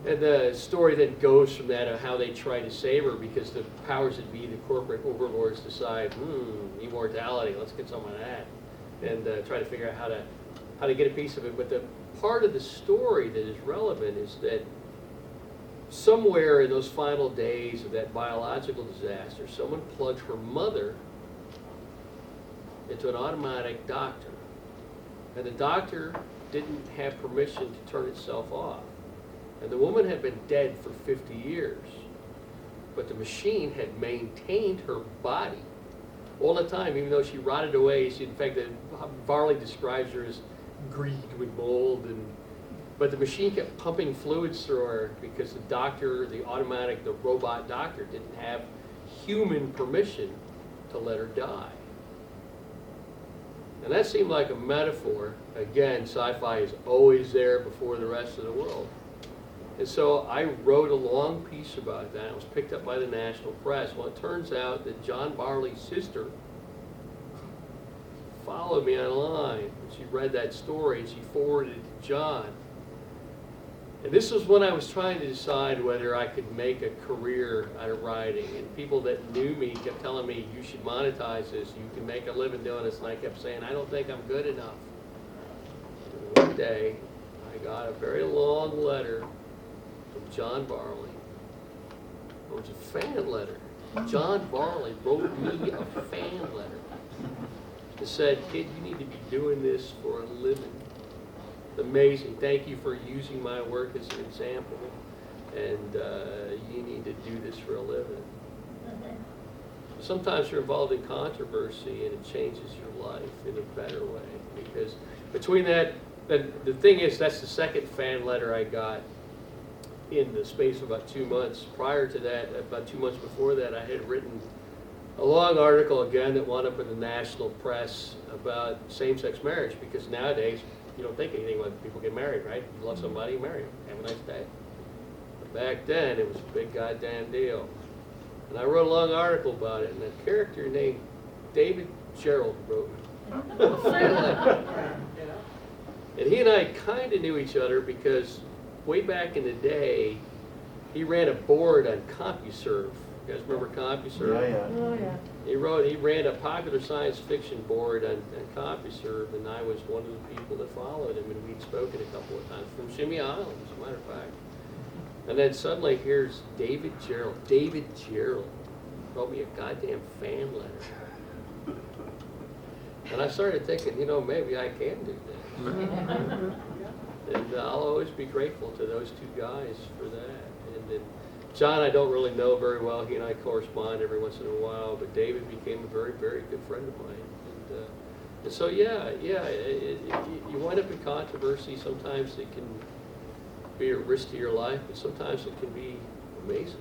And the story then goes from that of how they try to save her because the powers that be, the corporate overlords, decide, immortality, let's get some of that, and try to figure out how to get a piece of it. But the part of the story that is relevant is that somewhere in those final days of that biological disaster, someone plugged her mother into an automatic doctor. And the doctor didn't have permission to turn itself off. And the woman had been dead for 50 years. But the machine had maintained her body all the time, even though she rotted away. In fact, Varley describes her as greened with mold. But the machine kept pumping fluids through her because the doctor, the robot doctor, didn't have human permission to let her die. And that seemed like a metaphor. Again, sci-fi is always there before the rest of the world. And so I wrote a long piece about that. It was picked up by the national press. Well, it turns out that John Barley's sister followed me online. She read that story and she forwarded it to John. And this was when I was trying to decide whether I could make a career out of writing. And people that knew me kept telling me, you should monetize this. You can make a living doing this. And I kept saying, I don't think I'm good enough. And one day, I got a very long letter from John Barley. It was a fan letter. John Barley wrote me a fan letter. It said, kid, you need to be doing this for a living. Amazing. Thank you for using my work as an example. And you need to do this for a living. Sometimes you're involved in controversy and it changes your life in a better way. Because between that, the thing is, that's the second fan letter I got in the space of about 2 months. Prior to that, about 2 months before that, I had written a long article again that wound up in the national press about same-sex marriage, because nowadays you don't think anything when people get married, right? You love somebody, you marry them. Have a nice day. But back then, it was a big goddamn deal. And I wrote a long article about it, and a character named David Gerald wrote me. And he and I kind of knew each other because way back in the day, he ran a board on CompuServe. You guys remember CompuServe? Yeah. Oh, yeah. He ran a popular science fiction board on CompuServe, and I was one of the people that followed him, and we'd spoken a couple of times from Shimmy Island, as a matter of fact. And then suddenly here's David Gerald. David Gerald wrote me a goddamn fan letter. And I started thinking, you know, maybe I can do this. And I'll always be grateful to those two guys for that. And then John, I don't really know very well. He and I correspond every once in a while, but David became a very, very good friend of mine. And so, you wind up in controversy. Sometimes it can be a risk to your life, but sometimes it can be amazing.